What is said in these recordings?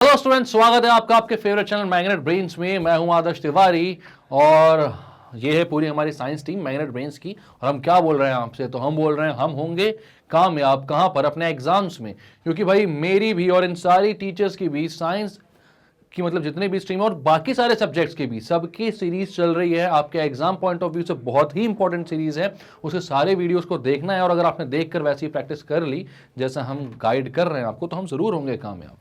Hello student, स्वागत है आपका आपके फेवरेट चैनल मैग्नेट ब्रेन्स में। मैं हूं आदर्श तिवारी और ये है पूरी हमारी साइंस टीम मैग्नेट ब्रेन्स की। और हम क्या बोल रहे हैं आपसे, तो हम बोल रहे हैं हम होंगे कामयाब कहां पर, अपने एग्जाम्स में। क्योंकि भाई मेरी भी और इन सारी टीचर्स की भी साइंस कि मतलब जितने भी स्ट्रीम और बाकी सारे सब्जेक्ट्स के भी सबकी सीरीज चल रही है। आपके एग्जाम पॉइंट ऑफ व्यू से बहुत ही इंपॉर्टेंट सीरीज है, उसके सारे वीडियोस को देखना है। और अगर आपने देखकर वैसी प्रैक्टिस कर ली जैसा हम गाइड कर रहे हैं आपको, तो हम जरूर होंगे कामयाब।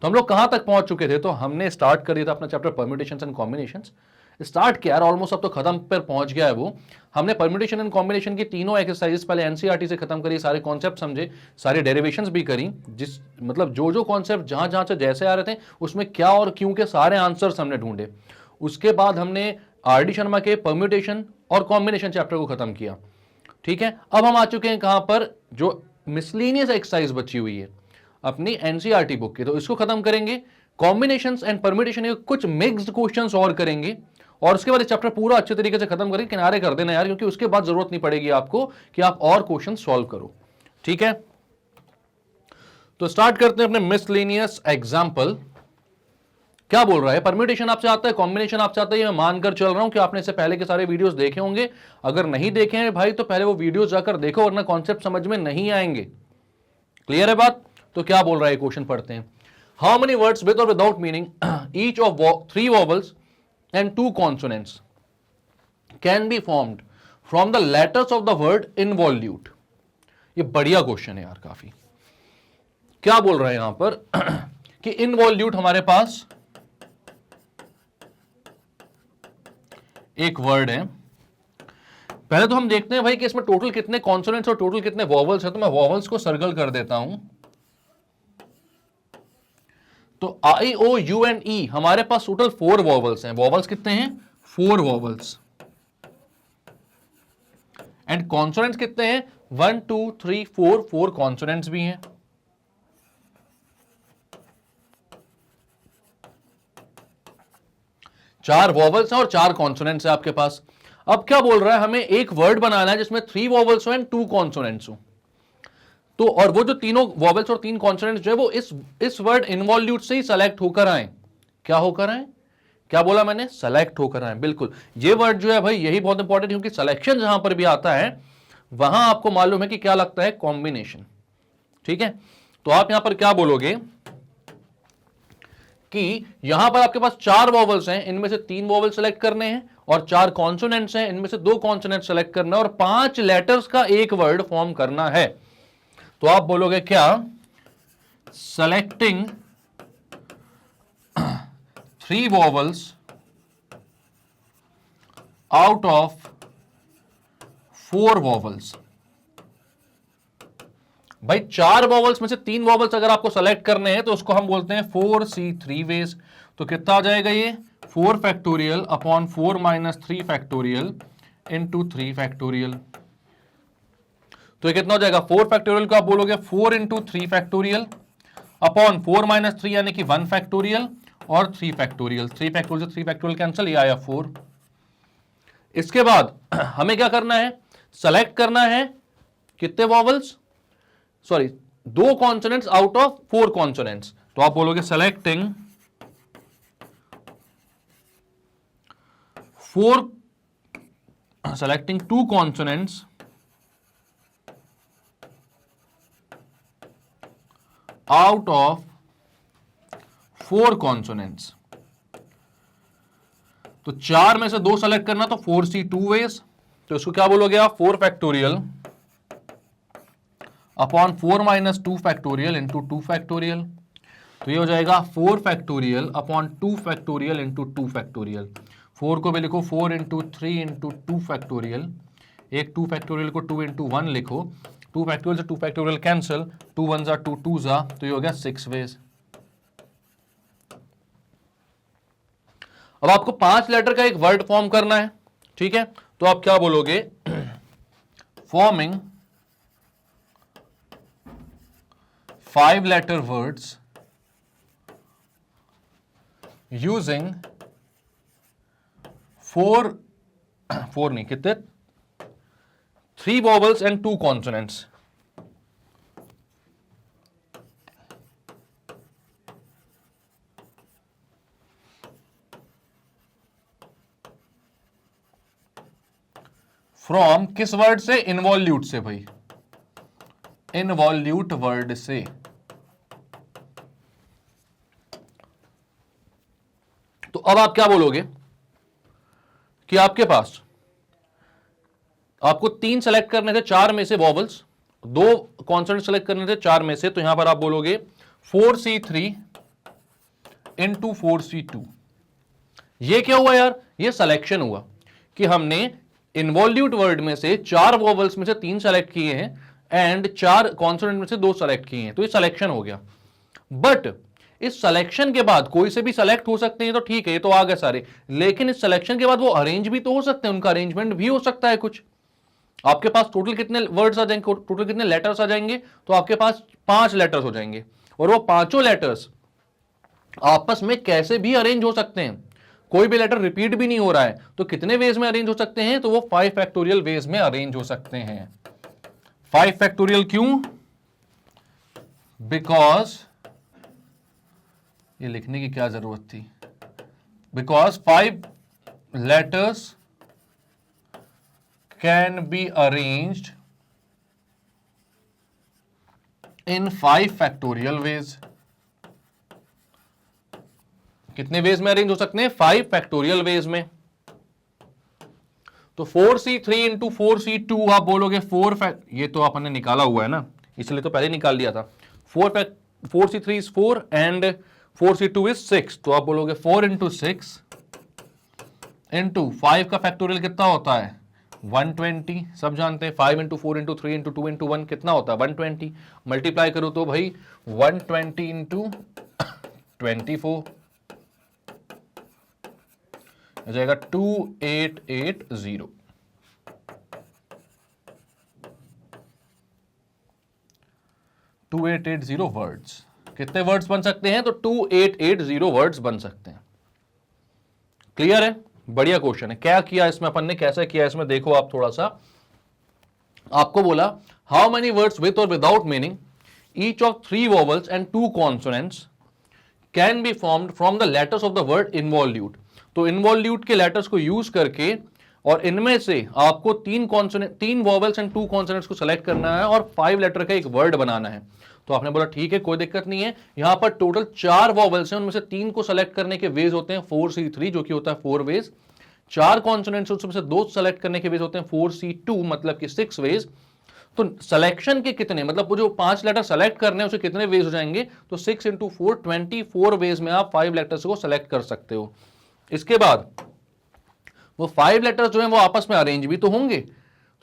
तो हम लोग कहां तक पहुंच चुके थे, तो हमने स्टार्ट कर दिया था अपना chapter permutations and combinations. Start किया यार, ऑलमोस्ट अब तो खत्म पर पहुंच गया है वो। हमने परम्यूटेशन एंड कॉम्बिनेशन की तीनों एक्सरसाइजेस पहले एनसीईआरटी से खत्म करी, सारे कॉन्सेप्ट समझे, सारी डेरिवेशंस भी करी। जिस मतलब जो कॉन्सेप्ट जहां जहां से जैसे आ रहे थे उसमें क्या और क्यों के सारे आंसर्स हमने ढूंढे। उसके बाद हमने आर डी शर्मा के परम्यूटेशन और कॉम्बिनेशन चैप्टर को खत्म किया। ठीक है, अब हम आ चुके हैं कहां पर, जो मिसलेनियस एक्सरसाइज बची हुई है अपनी एनसीईआरटी बुक की, तो इसको खत्म करेंगे। कॉम्बिनेशंस एंड परम्यूटेशन के कुछ मिक्स्ड क्वेश्चंस और करेंगे और उसके बाद चैप्टर पूरा अच्छे तरीके से खत्म करके किनारे कर देना यार, क्योंकि उसके बाद जरूरत नहीं पड़ेगी आपको कि आप और क्वेश्चन सॉल्व करो। ठीक है, तो स्टार्ट करते हैं अपने मिसलेनियस एग्जाम्पल। क्या बोल रहा है, परम्यूटेशन आपसे आता है, कॉम्बिनेशन आपसे आता है, मैं मानकर चल रहा हूं कि आपने इससे पहले के सारे वीडियोस देखे होंगे। अगर नहीं देखे हैं भाई तो पहले वो वीडियोस जाकर देखो, वरना कॉन्सेप्ट समझ में नहीं आएंगे। क्लियर है बात? तो क्या बोल रहा है, क्वेश्चन पढ़ते हैं। हाउ मेनी वर्ड्स विद और without meaning each of 3 vowels and 2 consonants can be formed from the letters of the word involute. ये बढ़िया क्वेश्चन है यार काफी। क्या बोल रहा है यहां पर कि इनवॉल्यूट हमारे पास एक वर्ड है। पहले तो हम देखते हैं भाई कि इसमें टोटल कितने कॉन्सोनेंट्स और टोटल कितने वॉवल्स हैं। तो मैं वॉवल्स को सर्कल कर देता हूं। तो आई ओ यू एंड ई हमारे पास टोटल 4 वॉवल्स हैं। वॉवल्स कितने हैं? 4 वॉवल्स। एंड कॉन्सोनेंट्स कितने हैं? 1 2 3 4 4 कॉन्सोनेंट्स भी हैं। चार वॉवल्स हैं और 4 कॉन्सोनेंट्स है आपके पास। अब क्या बोल रहा है, हमें एक वर्ड बनाना है जिसमें 3 वॉवल्स हो एंड 2 कॉन्सोनेंट्स हो। तो और वो जो तीनों वॉवल्स और 3 कॉन्सोनेंट्स जो है वो इस वर्ड इनवॉल्यूट से ही सेलेक्ट होकर आए। क्या होकर आए? क्या बोला मैंने? सेलेक्ट होकर आए। बिल्कुल, ये वर्ड जो है भाई यही बहुत इंपॉर्टेंट है, क्योंकि सिलेक्शन जहां पर भी आता है वहां आपको मालूम है कि क्या लगता है, कॉम्बिनेशन। ठीक है, तो आप यहां पर क्या बोलोगे कि यहां पर आपके पास 4 वॉवल्स हैं, इनमें से 3 वॉवल सेलेक्ट करने हैं, और 4 कॉन्सोनेंट्स हैं, इनमें से 2 कॉन्सोनेंट सेलेक्ट करना है, और 5 लेटर्स का एक वर्ड फॉर्म करना है। तो आप बोलोगे क्या? Selecting 3 vowels out of 4 vowels. भाई 4 वॉवल्स में से 3 वॉवल्स अगर आपको सेलेक्ट करने हैं तो उसको हम बोलते हैं 4C3 वेज। तो कितना आ जाएगा ये? 4 factorial upon 4 minus 3 factorial into 3 factorial. तो ये कितना हो जाएगा? 4 फैक्टोरियल को आप बोलोगे 4 इंटू 3 फैक्टोरियल अपॉन 4 माइनस 3 यानी कि 1 फैक्टोरियल और 3 फैक्टोरियल। 3 फैक्टोरियल से 3 फैक्टोरियल कैंसिल, ये आया 4। इसके बाद हमें क्या करना है? सेलेक्ट करना है कितने vowels, sorry 2 consonants out of 4 consonants. तो आप बोलोगे selecting 2 consonants out of 4 consonants. तो 4 में से 2 सेलेक्ट करना, तो 4C2 वेज। तो इसको क्या बोलोगे आप? 4 factorial upon 4 minus 2 factorial into 2 factorial. तो ये हो जाएगा 4 factorial upon 2 factorial into 2 factorial. 4 को भी लिखो 4 इंटू 3 इंटू 2 फैक्टोरियल। एक 2 फैक्टोरियल को 2 इंटू 1 लिखो। 2 फैक्टोरियल से 2 फैक्टोरियल कैंसिल, 2 1 जा 2 2 जा, तो ये हो गया 6 वेज। अब आपको 5 लेटर का एक वर्ड फॉर्म करना है। ठीक है, तो आप क्या बोलोगे? फॉर्मिंग 5 letter words using 4 नहीं कितने, 3 vowels and 2 consonants। फ्रॉम किस वर्ड से? इनवॉल्यूट से भाई, इनवॉल्यूट वर्ड से। तो अब आप क्या बोलोगे कि आपके पास आपको 3 सेलेक्ट करने थे 4 में से वॉवल्स, 2 कॉन्सोनेंट सेलेक्ट करने थे 4 में से, तो यहां पर आप बोलोगे 4C3 इंटू 4C2। ये क्या हुआ यार? ये सिलेक्शन हुआ कि हमने इनवॉल्यूट वर्ड में से 4 वॉवल्स में से 3 सेलेक्ट किए हैं एंड 4 कॉन्सोनेंट में से 2 सेलेक्ट किए हैं, तो ये सिलेक्शन हो गया। बट इस सिलेक्शन के बाद कोई से भी सेलेक्ट हो सकते हैं, तो ठीक है, ये तो आ गए सारे, लेकिन इस सिलेक्शन के बाद वो अरेंज भी तो हो सकते हैं, उनका अरेंजमेंट भी हो सकता है कुछ। आपके पास टोटल कितने वर्ड्स आ जाएंगे, टोटल कितने लेटर्स आ जाएंगे? तो आपके पास 5 लेटर्स हो जाएंगे, और वो पांचों लेटर्स आपस में कैसे भी अरेंज हो सकते हैं। कोई भी लेटर रिपीट भी नहीं हो रहा है, तो कितने वेज में अरेंज हो सकते हैं? तो वो 5 फैक्टोरियल वेज में अरेंज हो सकते हैं। 5 फैक्टोरियल क्यों? बिकॉज, ये लिखने की क्या जरूरत थी, because 5 letters can be arranged in 5 factorial ways। कितने वेज में अरेंज हो सकते हैं? 5 फैक्टोरियल वेज में। तो 4C3 इंटू 4C2 आप बोलोगे 4 ये तो आपने निकाला हुआ है ना, इसलिए तो पहले निकाल दिया था। 4C3 is 4 and 4C2 is 6, तो आप बोलोगे 4 इंटू 6 इंटू 5 का फैक्टोरियल कितना होता है? 120। सब जानते हैं 5 इंटू 4 इंटू 3 इंटू 2 इंटू 1 कितना होता है? 120। मल्टीप्लाई करो तो भाई 120 इंटू 24 हो जाएगा 2880। 2880 वर्ड्स। कितने वर्ड्स बन सकते हैं? तो 2880 वर्ड्स बन सकते हैं। क्लियर है? बढ़िया क्वेश्चन है। क्या किया इसमें अपन ने, कैसे किया इसमें, देखो आप थोड़ा सा। आपको बोला हाउ मेनी वर्ड्स विथ और without meaning each of 3 vowels and 2 consonants can be formed from the letters of the word involute. तो इनवॉल्यूट के लेटर्स को यूज करके और इनमें से आपको 3 वॉवल्स एंड 2 कॉन्सोनेंट्स को सेलेक्ट करना है और 5 लेटर का एक वर्ड बनाना है। तो आपने बोला ठीक है, कोई दिक्कत नहीं है। यहां पर टोटल 4 वॉवल्स हैं, उनमें से 3 को सेलेक्ट करने के वेज होते हैं 4C3 जो कि होता है 4 वेज। 4 कॉन्सोनेंट्स उसमें से 2 सेलेक्ट करने के वेज होते हैं 4C2 मतलब कि 6 वेज। तो सिलेक्शन के कितने, मतलब वो जो 5 लेटर सेलेक्ट करने हैं उसे कितने वेज हो जाएंगे? तो 6 इंटू 4 24 वेज में आप 5 लेटर्स को सेलेक्ट कर सकते हो। इसके बाद वो 5 लेटर्स जो हैं वो आपस में अरेंज भी तो होंगे,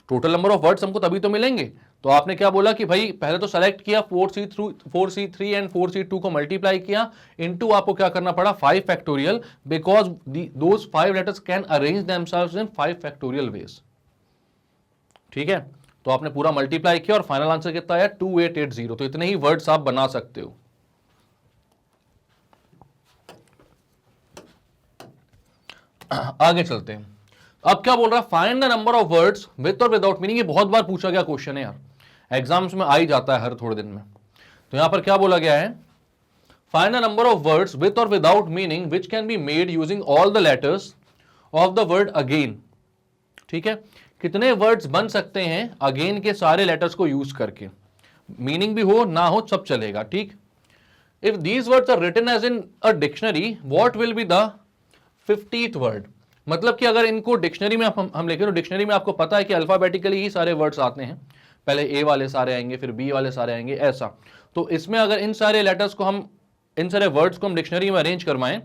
टोटल नंबर ऑफ वर्ड्स हमको तभी तो मिलेंगे। तो आपने क्या बोला कि भाई पहले तो सेलेक्ट किया 4C3 एंड 4C2 को मल्टीप्लाई किया, इनटू आपको क्या करना पड़ा 5 factorial, because those 5 letters can arrange themselves in 5 factorial veg. ठीक है, तो आपने पूरा मल्टीप्लाई किया और फाइनल आंसर कितना आया? 2880। तो इतने ही वर्ड्स आप बना सकते हो। आगे चलते हैं। अब क्या बोल रहा है? Find the number of words with और विदाउट मीनिंग। ये बहुत बार पूछा गया क्वेश्चन है यार, एग्जाम्स में आ ही जाता है हर थोड़े दिन में। तो यहां पर क्या बोला गया है? Find the number of words with और without meaning which can be made using all the letters of the word again. ठीक है, कितने वर्ड्स बन सकते हैं अगेन के सारे लेटर्स को यूज करके, मीनिंग भी हो ना हो सब चलेगा। ठीक, if these words are written as in a dictionary what will be the 50th word. मतलब कि अगर इनको डिक्शनरी में हम लिखें तो डिक्शनरी में आपको पता है कि अल्फाबेटिकली ही सारे वर्ड्स आते हैं, पहले ए वाले सारे आएंगे फिर बी वाले सारे आएंगे ऐसा। तो इसमें अगर इन सारे लेटर्स को हम, इन सारे वर्ड्स को हम डिक्शनरी में अरेंज करवाएं,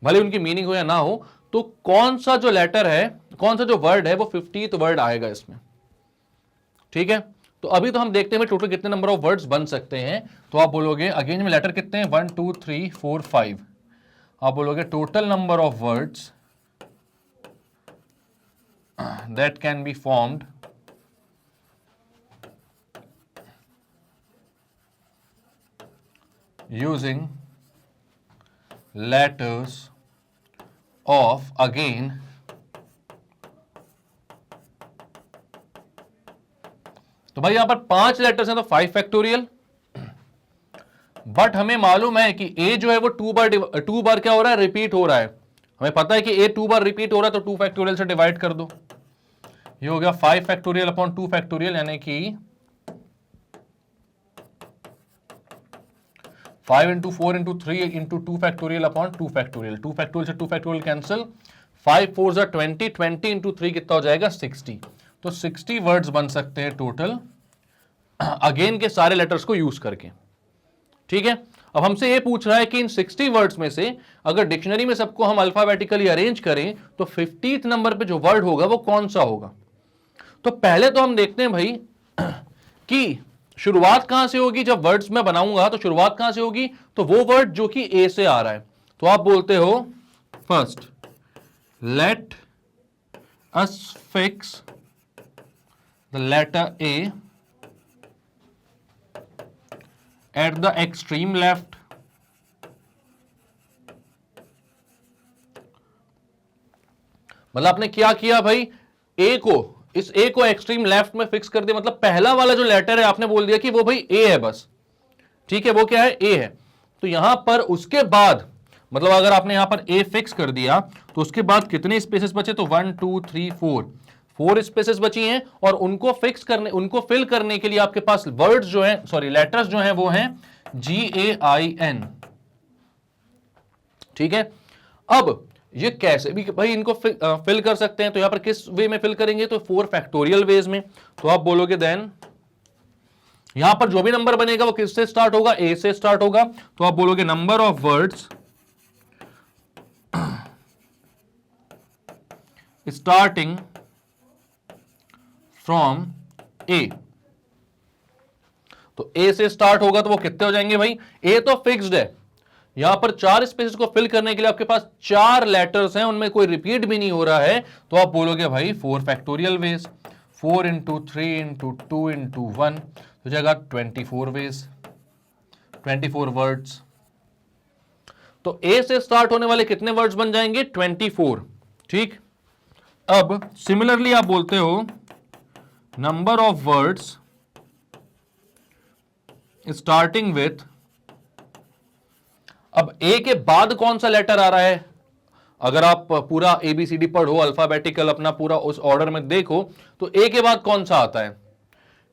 भले उनकी मीनिंग हो या ना हो, तो कौन सा जो लेटर है, कौन सा जो वर्ड है वो 50th वर्ड आएगा इसमें। ठीक है, तो अभी तो हम देखते हैं टोटल कितने नंबर ऑफ वर्ड्स बन सकते हैं। तो आप बोलोगे अगेन में लेटर कितने हैं? 1 2 3 4 5। आप बोलोगे total number of words that can be formed using letters of again तो भाई यहां पर 5 लेटर्स हैं तो 5 फैक्टोरियल। बट हमें मालूम है कि ए जो है वो 2 बार क्या हो रहा है? रिपीट हो रहा है। हमें पता है कि ए 2 बार रिपीट हो रहा है, तो 2 फैक्टोरियल से डिवाइड कर दो। ये हो गया 5 फैक्टोरियल अपॉन 2 फैक्टोरियल, यानी कि 5 into 4 into 3 into 2 factorial upon 2 factorial. 2 factorial से 2 फैक्टोरियल कैंसिल, 5 4 जा 20, 20 इंटू 3 कितना हो जाएगा 60। तो 60 वर्ड्स बन सकते हैं टोटल, अगेन के सारे लेटर्स को यूज करके। ठीक है, अब हमसे ये पूछ रहा है कि इन 60 वर्ड्स में से अगर डिक्शनरी में सबको हम अल्फाबेटिकली अरेंज करें तो 50th नंबर पे जो वर्ड होगा वो कौन सा होगा। तो पहले तो हम देखते हैं भाई कि शुरुआत कहां से होगी। जब वर्ड्स में बनाऊंगा तो शुरुआत कहां से होगी, तो वो वर्ड जो कि ए से आ रहा है। तो आप बोलते हो first let us fix the letter A at the extreme left मतलब आपने क्या किया भाई, ए को, इस ए को एक्सट्रीम लेफ्ट में फिक्स कर दिया। मतलब पहला वाला जो लेटर है आपने बोल दिया कि वो भाई ए है बस। ठीक है, वो क्या है, ए है। तो यहां पर उसके बाद मतलब अगर आपने यहां पर ए फिक्स कर दिया तो उसके बाद कितने स्पेसेस बचे, तो 1 2 3 4 स्पेसेस बची हैं। और उनको फिक्स करने, उनको फिल करने के लिए आपके पास वर्ड्स जो हैं, सॉरी लेटर्स जो हैं वो हैं GAIN। ठीक है, अब ये कैसे भी भाई इनको फिल कर सकते हैं। तो यहां पर किस वे में फिल करेंगे, तो 4 फैक्टोरियल वेज में। तो आप बोलोगे देन यहां पर जो भी नंबर बनेगा वो किससे स्टार्ट होगा, ए से स्टार्ट होगा। तो आप बोलोगे number of words starting from A. तो ए से स्टार्ट होगा तो वो कितने हो जाएंगे भाई, ए तो फिक्स्ड है। यहां पर 4 स्पेसेस को फिल करने के लिए आपके पास 4 लेटर्स हैं, उनमें कोई रिपीट भी नहीं हो रहा है। तो आप बोलोगे भाई 4 factorial veg, 4 into 3 into 2 into 1 हो जाएगा 24 वेज, 24 वर्ड्स। तो ए से स्टार्ट होने वाले कितने वर्ड्स बन जाएंगे, 24। ठीक, अब सिमिलरली आप बोलते हो number of words starting with, अब ए के बाद कौन सा लेटर आ रहा है। अगर आप पूरा ABCD पढ़ो अल्फाबेटिकल अपना पूरा उस ऑर्डर में देखो तो ए के बाद कौन सा आता है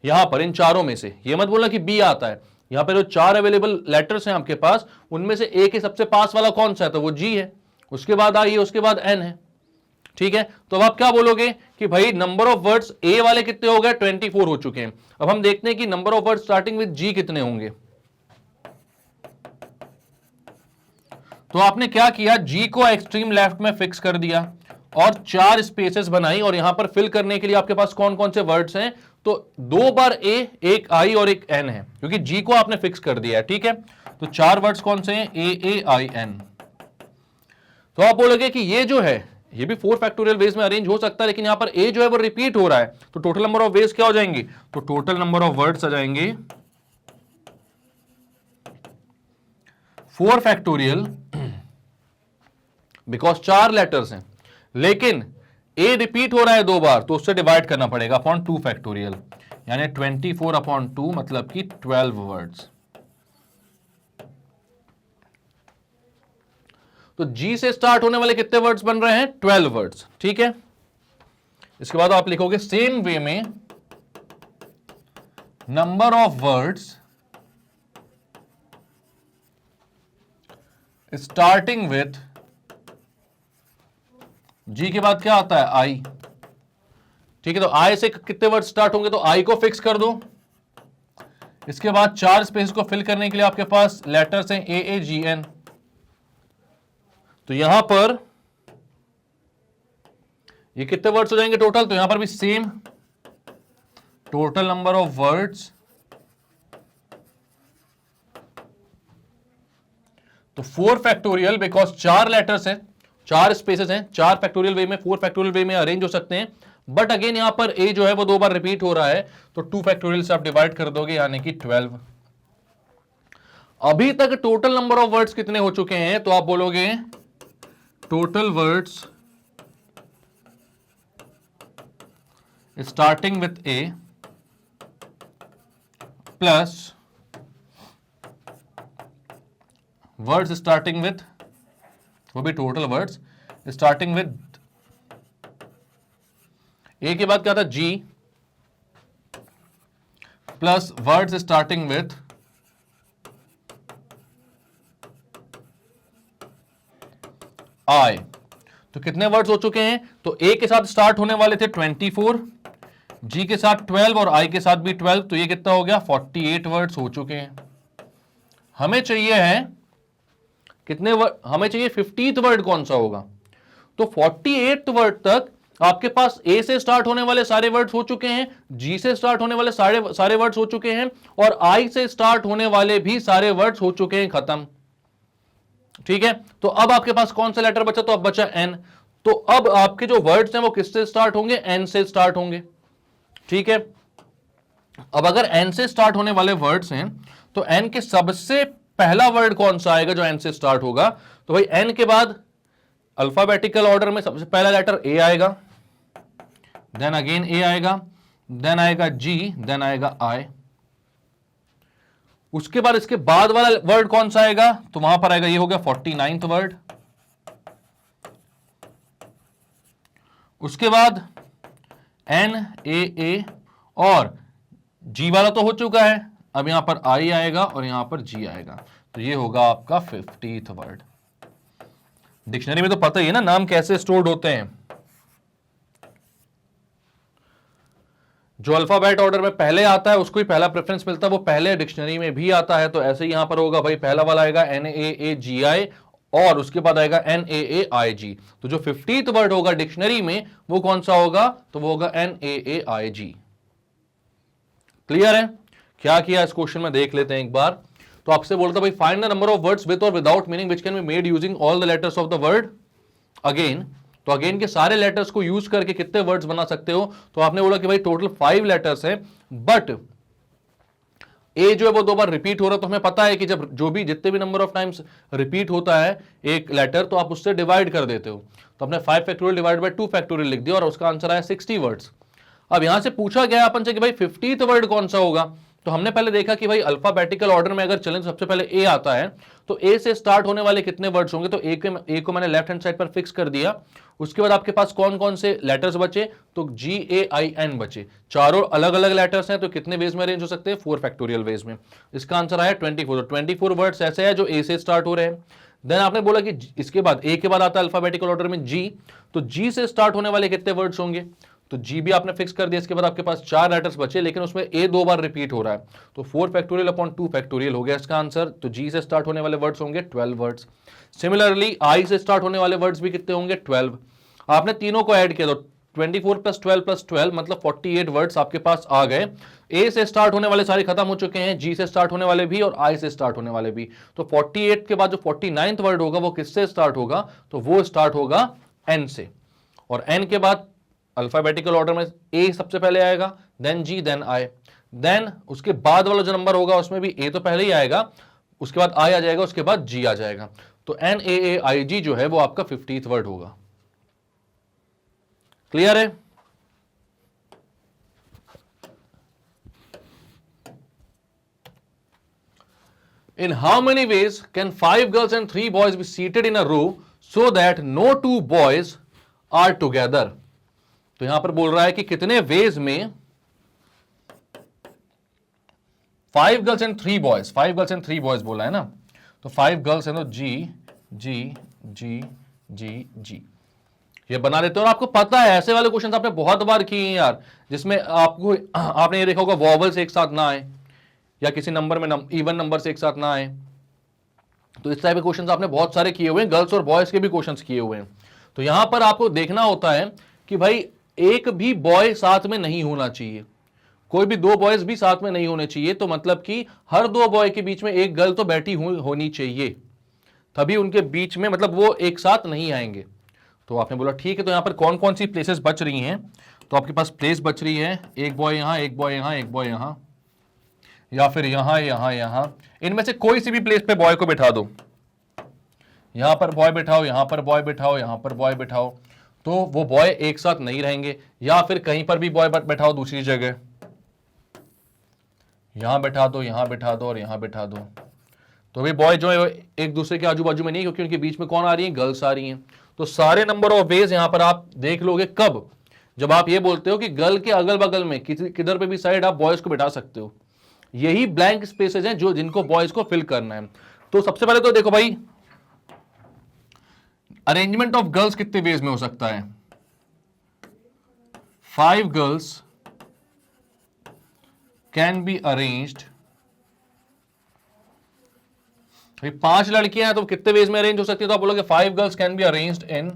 यहां पर, इन चारों में से। ये मत बोलना कि बी आता है। यहां पर जो 4 अवेलेबल लेटर्स हैं आपके पास, उनमें से ए के सबसे पास वाला कौन सा है, तो वो जी है। उसके बाद आई है, उसके बाद एन है। ठीक है, तो अब आप क्या बोलोगे कि भाई नंबर ऑफ वर्ड्स ए वाले कितने हो गए, 24 हो चुके हैं। अब हम देखते हैं कि number of words starting with G कितने होंगे। तो आपने क्या किया, जी को एक्सट्रीम लेफ्ट में फिक्स कर दिया और 4 स्पेसेस बनाई। और यहां पर फिल करने के लिए आपके पास कौन कौन से वर्ड्स हैं, तो 2 बार ए, एक आई और एक एन है, क्योंकि जी को आपने फिक्स कर दिया है। ठीक है, तो 4 वर्ड्स कौन से हैं, AAIN। तो आप बोलोगे कि ये जो है ये भी 4 फैक्टोरियल वेज में अरेंज हो सकता है, लेकिन यहां पर ए जो है वो रिपीट हो रहा है। तो टोटल नंबर ऑफ वेज क्या हो जाएंगे, तो टोटल नंबर ऑफ वर्ड्स आ जाएंगे 4 फैक्टोरियल, बिकॉज 4 लेटर्स हैं। लेकिन ए रिपीट हो रहा है 2 बार, तो उससे डिवाइड करना पड़ेगा अपॉन 2 फैक्टोरियल, यानी 24 अपॉन 2 मतलब कि 12 वर्ड्स। तो जी से स्टार्ट होने वाले कितने वर्ड्स बन रहे हैं, 12 वर्ड्स। ठीक है, इसके बाद आप लिखोगे सेम वे में number of words starting with, G के बाद क्या आता है, आई। ठीक है, तो आई से कितने वर्ड स्टार्ट होंगे, तो आई को फिक्स कर दो। इसके बाद 4 स्पेस को फिल करने के लिए आपके पास लेटर्स हैं AAGN। तो यहां पर ये कितने वर्ड्स हो जाएंगे टोटल, तो यहां पर भी same total number of words, तो 4 फैक्टोरियल, बिकॉज 4 लेटर्स हैं, 4 स्पेसेस हैं, 4 फैक्टोरियल वे में, 4 फैक्टोरियल वे में अरेंज हो सकते हैं। बट अगेन यहां पर ए जो है वो 2 बार रिपीट हो रहा है, तो 2 फैक्टोरियल से आप डिवाइड कर दोगे, यानी कि 12। अभी तक टोटल नंबर ऑफ वर्ड्स कितने हो चुके हैं, तो आप बोलोगे total words starting with A plus words starting with, वो भी total words starting with A के बाद क्या था, G plus words starting with I. तो कितने वर्ड्स हो चुके हैं, तो ए के साथ स्टार्ट होने वाले थे 24, जी के साथ 12 और आई के साथ भी 12, तो ये कितना हो गया 48 वर्ड्स हो चुके हैं। हमें चाहिए है कितने वर्ड, हमें चाहिए 50th वर्ड कौन सा होगा। तो 48th वर्ड तक आपके पास ए से स्टार्ट होने वाले सारे वर्ड्स हो चुके हैं, जी से स्टार्ट होने वाले सारे वर्ड्स हो चुके हैं, और आई से स्टार्ट होने वाले भी सारे वर्ड्स हो चुके हैं, खत्म। ठीक है, तो अब आपके पास कौन सा लेटर बचा, तो अब बचा एन। तो अब आपके जो वर्ड्स हैं वो किससे स्टार्ट होंगे, एन से स्टार्ट होंगे। ठीक है, अब अगर एन से स्टार्ट होने वाले वर्ड्स हैं तो एन के सबसे पहला वर्ड कौन सा आएगा जो एन से स्टार्ट होगा, तो भाई एन के बाद अल्फाबेटिकल ऑर्डर में सबसे पहला लेटर ए आएगा, देन अगेन ए आएगा, देन आएगा जी, देन आएगा आई। उसके बाद इसके बाद वाला वर्ड कौन सा आएगा, तो वहां पर आएगा, ये हो गया 49th वर्ड। उसके बाद एन ए और जी वाला तो हो चुका है, अब यहां पर आई आएगा और यहां पर जी आएगा, तो ये होगा आपका 50th वर्ड। डिक्शनरी में तो पता ही है ना नाम कैसे स्टोर्ड होते हैं। जो अल्फाबेट ऑर्डर में पहले आता है उसको ही पहला प्रेफरेंस मिलता है, वो पहले डिक्शनरी में भी आता है। तो ऐसे ही यहां पर होगा भाई, पहला वाला आएगा NAAGI और उसके बाद आएगा NAAIG। तो जो 50th वर्ड होगा डिक्शनरी में वो कौन सा होगा, तो वो होगा NAAIG। क्लियर है, क्या किया इस क्वेश्चन में देख लेते हैं एक बार। तो आपसे बोलता भाई find the number of words with और without meaning which can be made using all the letters of the word again. तो अगेन के सारे लेटर्स को यूज करके कितने वर्ड्स बना सकते हो, तो आपने बोला कि भाई टोटल 5 लेटर्स हैं, बट ए जो है वो 2 बार रिपीट हो रहा है, तो हमें पता है कि जब जो भी जितने भी नंबर ऑफ टाइम्स रिपीट होता है एक लेटर तो आप उससे डिवाइड कर देते हो। तो आपने 5 फैक्टोरियल डिवाइड बाय 2 फैक्टोरियल लिख दिया और उसका आंसर आया 60 वर्ड्स। अब यहां से पूछा गया अपन से कि भाई 50th वर्ड कौन सा होगा, तो हमने पहले देखा कि भाई अल्फाबेटिकल ऑर्डर में अगर चलें सबसे पहले ए आता है, तो ए से स्टार्ट होने वाले कितने वर्ड्स होंगे, तो ए को मैंने लेफ्ट हैंड साइड पर फिक्स कर दिया। उसके बाद आपके पास कौन कौन से लेटर्स बचे, तो GAIN बचे, चारों अलग अलग लेटर्स हैं, तो कितने वेज में अरेंज हो सकते हैं, 4 फैक्टोरियल वेज में। इसका आंसर आया 24। 24 वर्ड्स ऐसे हैं जो ए से स्टार्ट हो रहे हैं। देन आपने बोला कि इसके बाद ए के बाद आता है अल्फाबेटिकल ऑर्डर में जी, तो जी से स्टार्ट होने वाले कितने वर्ड्स होंगे, तो जी भी आपने फिक्स कर दिया। इसके बाद आपके पास 4 लेटर्स बचे, लेकिन उसमें ए 2 बार रिपीट हो रहा है, तो 4 फैक्टोरियल अपॉन 2 फैक्टोरियल हो गया इसका आंसर। तो जी से स्टार्ट होने वाले वर्ड्स होंगे 12 वर्ड्स। सिमिलरली आई से स्टार्ट होने वाले वर्ड्स भी कितने होंगे, 12। आपने तीनों को ऐड किया तो 24 + 12 + 12 मतलब 48 वर्ड्स आपके पास आ गए। ए से स्टार्ट होने वाले सारे खत्म हो चुके हैं, जी से स्टार्ट होने वाले भी और आई से स्टार्ट होने वाले भी। तो 48 के बाद जो 49th वर्ड होगा वो किससे स्टार्ट होगा, तो वो स्टार्ट होगा एन से। और एन के बाद अल्फाबेटिकल ऑर्डर में ए सबसे पहले आएगा, then G, then I, then उसके बाद वाला जो नंबर होगा उसमें भी ए तो पहले ही आएगा, उसके बाद आई आ जाएगा, उसके बाद जी आ जाएगा। तो NAAIG जो है वो आपका 50th वर्ड होगा। क्लियर है, in how many ways can 5 girls and 3 boys be seated in a row so that no 2 boys are together. तो यहां पर बोल रहा है कि कितने वेज में 5 girls and 3 boys, 5 girls and 3 boys बोला है ना, तो 5 गर्ल्स है तो जी जी जी जी जी ये बना लेते हो। और आपको पता है ऐसे वाले क्वेश्चंस आपने बहुत बार किए हैं यार, जिसमें आपको आपने ये देखा होगा वॉवल्स एक साथ ना आए या किसी नंबर में इवन नंबर से एक साथ ना आए। तो इस टाइप के क्वेश्चंस आपने बहुत सारे किए हुए हैं, गर्ल्स और बॉयज के भी क्वेश्चंस किए हुए हैं। तो यहां पर आपको देखना होता है कि भाई एक भी बॉय साथ में नहीं होना चाहिए, कोई भी 2 बॉयज भी साथ में नहीं होने चाहिए। तो मतलब कि हर 2 बॉय के बीच में एक गर्ल तो बैठी होनी चाहिए, तभी उनके बीच में मतलब वो एक साथ नहीं आएंगे। तो आपने बोला ठीक है, तो यहां पर कौन कौन सी प्लेसेस बच रही हैं, तो आपके पास प्लेस बच रही है, एक बॉय यहां, एक बॉय यहां, एक बॉय यहां, या फिर यहां यहां यहां। इनमें से कोई सी भी प्लेस पे बॉय को बिठा दो, यहां पर बॉय बिठाओ, यहां पर बॉय बिठाओ, यहां पर बॉय बिठाओ, तो वो बॉय एक साथ नहीं रहेंगे। या फिर कहीं पर भी बॉय बैठाओ दूसरी जगह, यहां बैठा दो, यहां बैठा दो और यहां बैठा दो, तो भी बॉय जो है एक दूसरे के आजू बाजू में नहीं, क्योंकि उनके बीच में कौन आ रही है, गर्ल्स आ रही हैं। तो सारे नंबर ऑफ वेज यहां पर आप देख लोगे कब, जब आप ये बोलते हो कि गर्ल के अगल बगल में किधर पे भी साइड आप बॉयज को बिठा सकते हो, यही ब्लैंक स्पेसेस हैं जो जिनको बॉयज को फिल करना है। तो सबसे पहले तो देखो भाई, अरेंजमेंट ऑफ गर्ल्स कितने वेज में हो सकता है? 5 गर्ल्स कैन बी अरेंज्ड, 5 लड़कियां हैं तो कितने वेज में अरेंज हो सकती है? तो आप बोलोगे 5 girls can be arranged in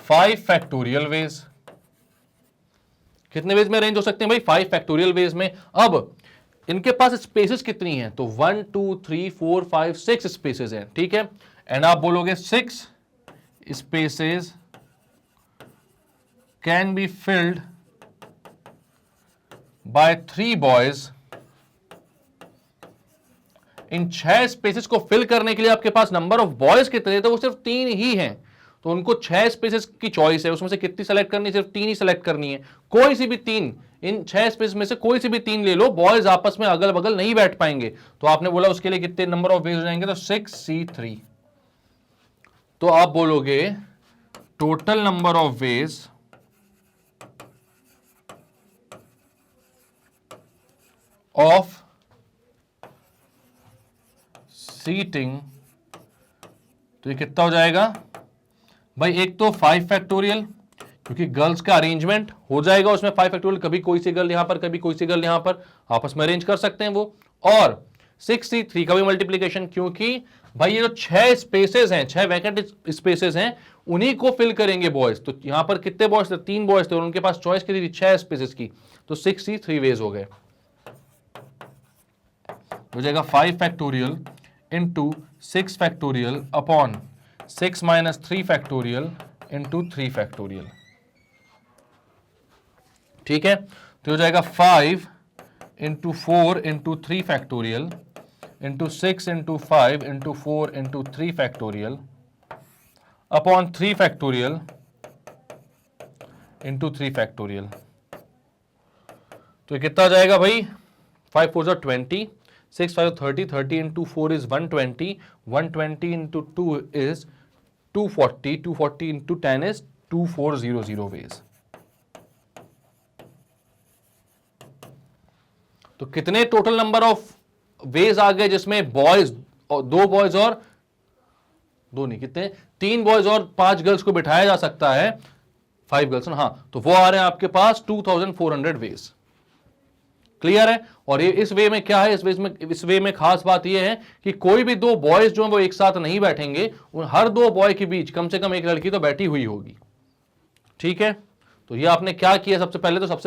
5 factorial veg. कितने वेज में अरेंज हो सकते हैं भाई? 5 फैक्टोरियल वेज में। अब इनके पास स्पेसेस कितनी हैं? तो 1 2 3 4 5 6 स्पेसेस हैं, ठीक है। एंड आप बोलोगे 6 spaces can be filled by 3 boys. In 6 spaces को फिल करने के लिए आपके पास नंबर ऑफ बॉयज कितने? तो वो सिर्फ 3 ही हैं, तो उनको 6 स्पेसेस की चॉइस है, उसमें से कितनी सेलेक्ट करनी है? सिर्फ 3 ही सेलेक्ट करनी है, कोई सी भी 3, इन 6 स्पेस में से कोई सी भी 3 ले लो, बॉयज आपस में अगल बगल नहीं बैठ पाएंगे। तो आपने बोला उसके लिए कितने नंबर ऑफ वेज हो जाएंगे? तो 6C3। तो आप बोलोगे total number of ways of seating, तो ये कितना हो जाएगा भाई? एक तो 5 फैक्टोरियल, क्योंकि गर्ल्स का अरेंजमेंट हो जाएगा उसमें 5 फैक्टोरियल, कभी कोई सी गर्ल यहां पर, कभी कोई सी गर्ल यहां पर, आपस में अरेंज कर सकते हैं वो। और 6C3 का भी मल्टीप्लीकेशन, क्योंकि भाई ये जो 6 स्पेसेस हैं, 6 वैकेंट स्पेसेस हैं, उन्हीं को फिल करेंगे बॉयज। तो यहां पर कितने बॉयज थे? 3 बॉयज थे और उनके पास चॉइस कितनी थी? 6 स्पेसेस की। तो 6C3 वेज हो गए, हो जाएगा 5 factorial into 6 factorial upon 6 minus 3 factorial into 3 factorial, ठीक है। तो हो जाएगा 5 into 4 into 3 factorial into 6 into 5 into 4 into 3 factorial upon 3 factorial into 3 factorial. तो ये कितना आ जाएगा भाई? 5 4 20, 6 5 30, 30 into 4 is 120, 120 into 2 is 240, 240 into 10 is 2400 ways. तो कितने टोटल नंबर ऑफ वेज आ गए जिसमें बॉयज, 2 बॉयज और 2 नहीं, कितने, 3 बॉयज और 5 गर्ल्स को बिठाया जा सकता है, 5 गर्ल्स, हाँ, तो वो आ रहे हैं आपके पास 2400 वेज। क्लियर है? और ये इस वे में क्या है? इस वे में खास बात ये है कि कोई भी 2 बॉयज जो है वो एक साथ नहीं बैठेंगे, हर 2 बॉय के बीच कम से कम एक लड़की तो बैठी हुई होगी, ठीक है। तो ये आपने क्या किया? सबसे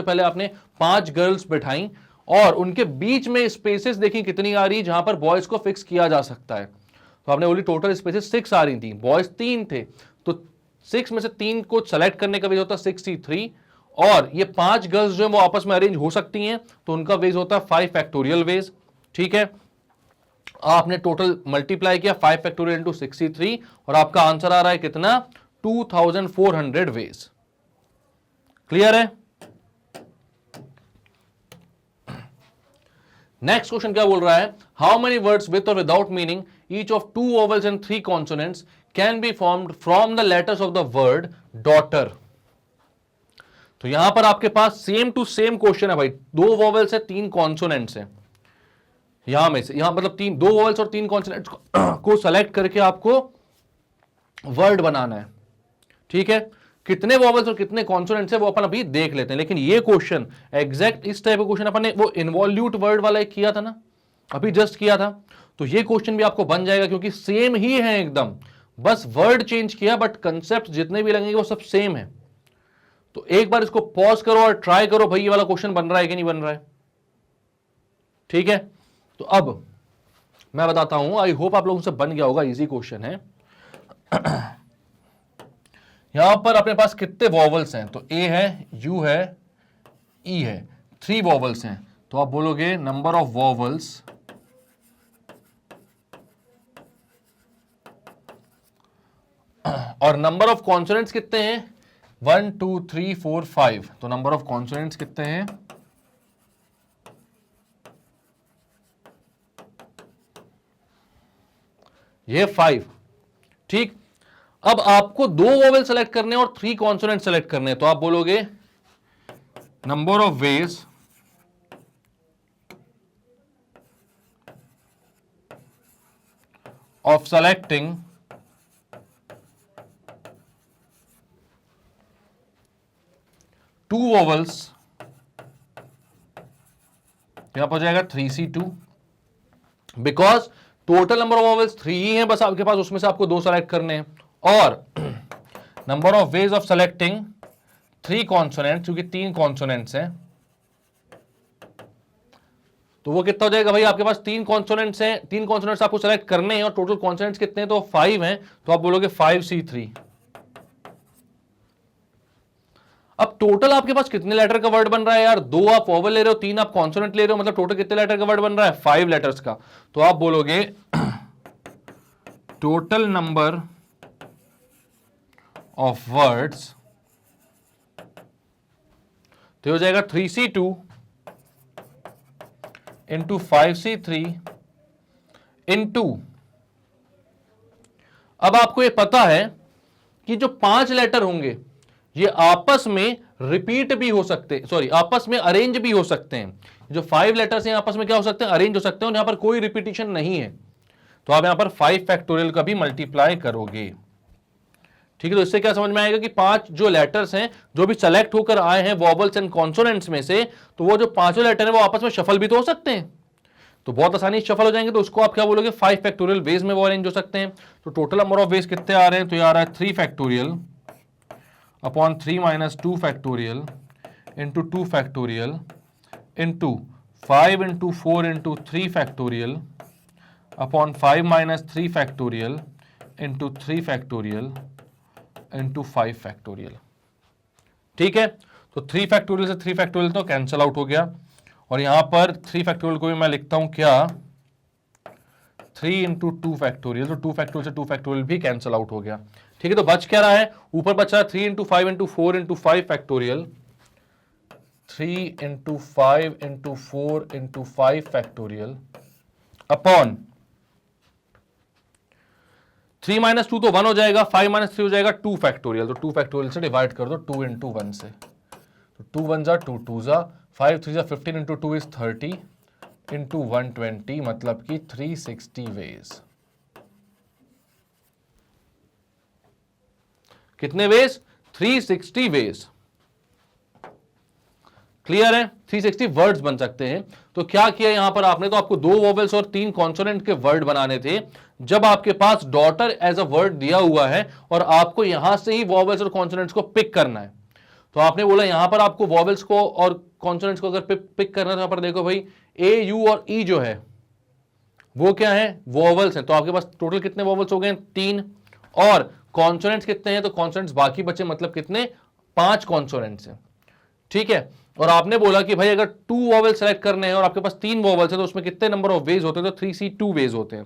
पहले आपने 5 गर्ल्स बिठाई और उनके बीच में स्पेसेस देखी कितनी आ रही, जहां पर बॉयज को फिक्स किया जा सकता है। तो आपने बोली टोटल स्पेसेस 6 आ रही थी, बॉयज 3 थे, तो 6 में से 3 को सेलेक्ट करने का वेज होता है 6C3, और ये 5 गर्ल्स जो है वो आपस में अरेंज हो सकती हैं, तो उनका वेज होता है 5 फैक्टोरियल वेज, ठीक है। आपने टोटल मल्टीप्लाई किया 5 फैक्टोरियल इंटू 6C3 और आपका आंसर आ रहा है कितना? 2400 वेज। क्लियर है? नेक्स्ट क्वेश्चन क्या बोल रहा है? हाउ मेनी वर्ड्स विथ और without meaning each of 2 vowels and 3 consonants can be formed from the letters of the word daughter. तो यहां पर आपके पास सेम टू सेम क्वेश्चन है भाई, 2 वोवेल्स है, 3 कॉन्सोनेंट्स है, यहां में से, यहां मतलब 2 वोवेल्स और 3 कॉन्सोनेंट्स को सेलेक्ट करके आपको वर्ड बनाना है, ठीक है। कितने वॉवल्स और कितने कॉन्सोनेंट्स है वो अपन अभी देख लेते हैं, लेकिन ये क्वेश्चन एग्जैक्ट इस टाइप का क्वेश्चन अपन ने वो इन्वॉल्यूट वर्ड वाला एक किया था ना, अभी जस्ट किया था, तो ये क्वेश्चन भी आपको बन जाएगा क्योंकि सेम ही है एकदम, बस वर्ड चेंज किया बट कंसेप्ट जितने भी लगेंगे वो सब सेम है। तो एक बार इसको पॉज करो और ट्राई करो भाई ये वाला क्वेश्चन बन रहा है कि नहीं बन रहा है, ठीक है। तो अब मैं बताता हूं, आई होप आप लोगों से बन गया होगा, इजी क्वेश्चन है। यहां पर अपने पास कितने वॉवल्स हैं? तो ए है, यू है, ई है, 3 वॉवल्स हैं, तो आप बोलोगे नंबर ऑफ वॉवल्स और नंबर ऑफ कॉन्सोनेंट्स कितने हैं? 1 2 3 4 5, तो नंबर ऑफ कॉन्सोनेंट्स कितने हैं? ये 5, ठीक। अब आपको 2 वोवेल सेलेक्ट करने और 3 कॉन्सोनेंट सेलेक्ट करने, तो आप बोलोगे number of ways of selecting two vowels, यहां पर हो जाएगा 3C2, because total number of vowels 3 ही है बस आपके पास, उसमें से आपको 2 सेलेक्ट करने हैं। और number of ways of selecting 3 consonant, क्योंकि 3 कॉन्सोनेंट्स हैं, तो वो कितना हो जाएगा भाई, आपके पास 3 कॉन्सोनेंट्स हैं, 3 कॉन्सोनेंट्स आपको सेलेक्ट करने हैं और टोटल कॉन्सोनेंट्स कितने हैं, तो 5 हैं, तो आप बोलोगे 5C3। अब टोटल आपके पास कितने लेटर का वर्ड बन रहा है यार, 2 आप वोवेल ले रहे हो, 3 आप कॉन्सोनेंट ले रहे हो, मतलब टोटल कितने लेटर का वर्ड बन रहा है, 5 लेटर्स का। तो आप बोलोगे टोटल नंबर ऑफ वर्ड्स, तो हो जाएगा 3C2 इंटू 5C3 इंटू, अब आपको ये पता है कि जो 5 लेटर होंगे ये आपस में रिपीट भी हो सकते हैं, सॉरी आपस में अरेंज भी हो सकते हैं। जो 5 लेटर्स हैं आपस में क्या हो सकते हैं, अरेंज हो सकते हैं, और यहां पर कोई रिपीटिशन नहीं है, तो आप यहां पर 5 फैक्टोरियल का भी मल्टीप्लाई करोगे। ठीक है, तो इससे क्या समझ में आएगा कि 5 जो लेटर्स हैं जो भी सेलेक्ट होकर आए हैं वोवेल्स एंड कॉन्सोनेंट्स में से, तो वो जो 5 लेटर है वो आपस में शफल भी तो हो सकते हैं, तो बहुत आसानी से शफल हो जाएंगे, तो उसको आप क्या बोलोगे, 5 फैक्टोरियल वेज में वो अरेंज हो सकते हैं। तो टोटल नंबर ऑफ वेज कितने आ रहे हैं, तो ये आ रहा है 3 factorial upon 3 minus 2 factorial into 2 factorial into 5 into 4 into 3 factorial upon 5 minus 3 factorial into 3 factorial into 5 factorial. ठीक है, तो 3 फैक्टोरियल से 3 फैक्टोरियल तो कैंसिल आउट हो गया, और यहां पर 3 फैक्टोरियल को भी मैं लिखता हूं क्या, 3 इंटू 2 फैक्टोरियल, तो 2 फैक्टोरियल से 2 फैक्टोरियल भी कैंसिल आउट हो गया। ठीक है, तो बच क्या रहा है, ऊपर बच रहा है 3 into 5 into 4 into 5 factorial, 3 into 5 into 4 into 5 factorial upon 3 minus 2 तो 1 हो जाएगा, 5 माइनस 3 हो जाएगा 2 फैक्टोरियल, तो 2 फैक्टोरियल से डिवाइड कर दो 2 इंटू 1 से, तो 2 1 जा 2 2 जा 5 3 जा 15 इंटू 2 इज 30 इंटू 120, मतलब कि 360 वेज। कितने वेज, 360 वेज। क्लियर है, 360 वर्ड्स बन सकते हैं। तो क्या किया यहां पर आपने, तो आपको 2 वोवेल्स और 3 कॉन्सोनेंट के वर्ड बनाने थे, जब आपके पास डॉटर एज अ वर्ड दिया हुआ है और आपको यहां से ही वोवेल्स और कॉन्सोनेंट्स को पिक करना है, तो आपने बोला यहां पर आपको वोवेल्स को और कॉन्सोनेंट्स को अगर पिक करना है, तो यहां पर देखो भाई ए यू और ई जो है वो क्या है, वोवेल्स हैं, तो आपके पास टोटल कितने वोवेल्स हो गए, 3, और कॉन्सोनेंट्स कितने हैं, तो कॉन्सोनेंट्स बाकी बचे, मतलब कितने, 5 कॉन्सोनेंट्स हैं। ठीक है, और आपने बोला कि भाई अगर 2 वोवेल सेलेक्ट करने हैं और आपके पास 3 वोवेल्स हैं, तो उसमें कितने नंबर ऑफ वेज होते हैं, तो 3C2 वेज होते हैं।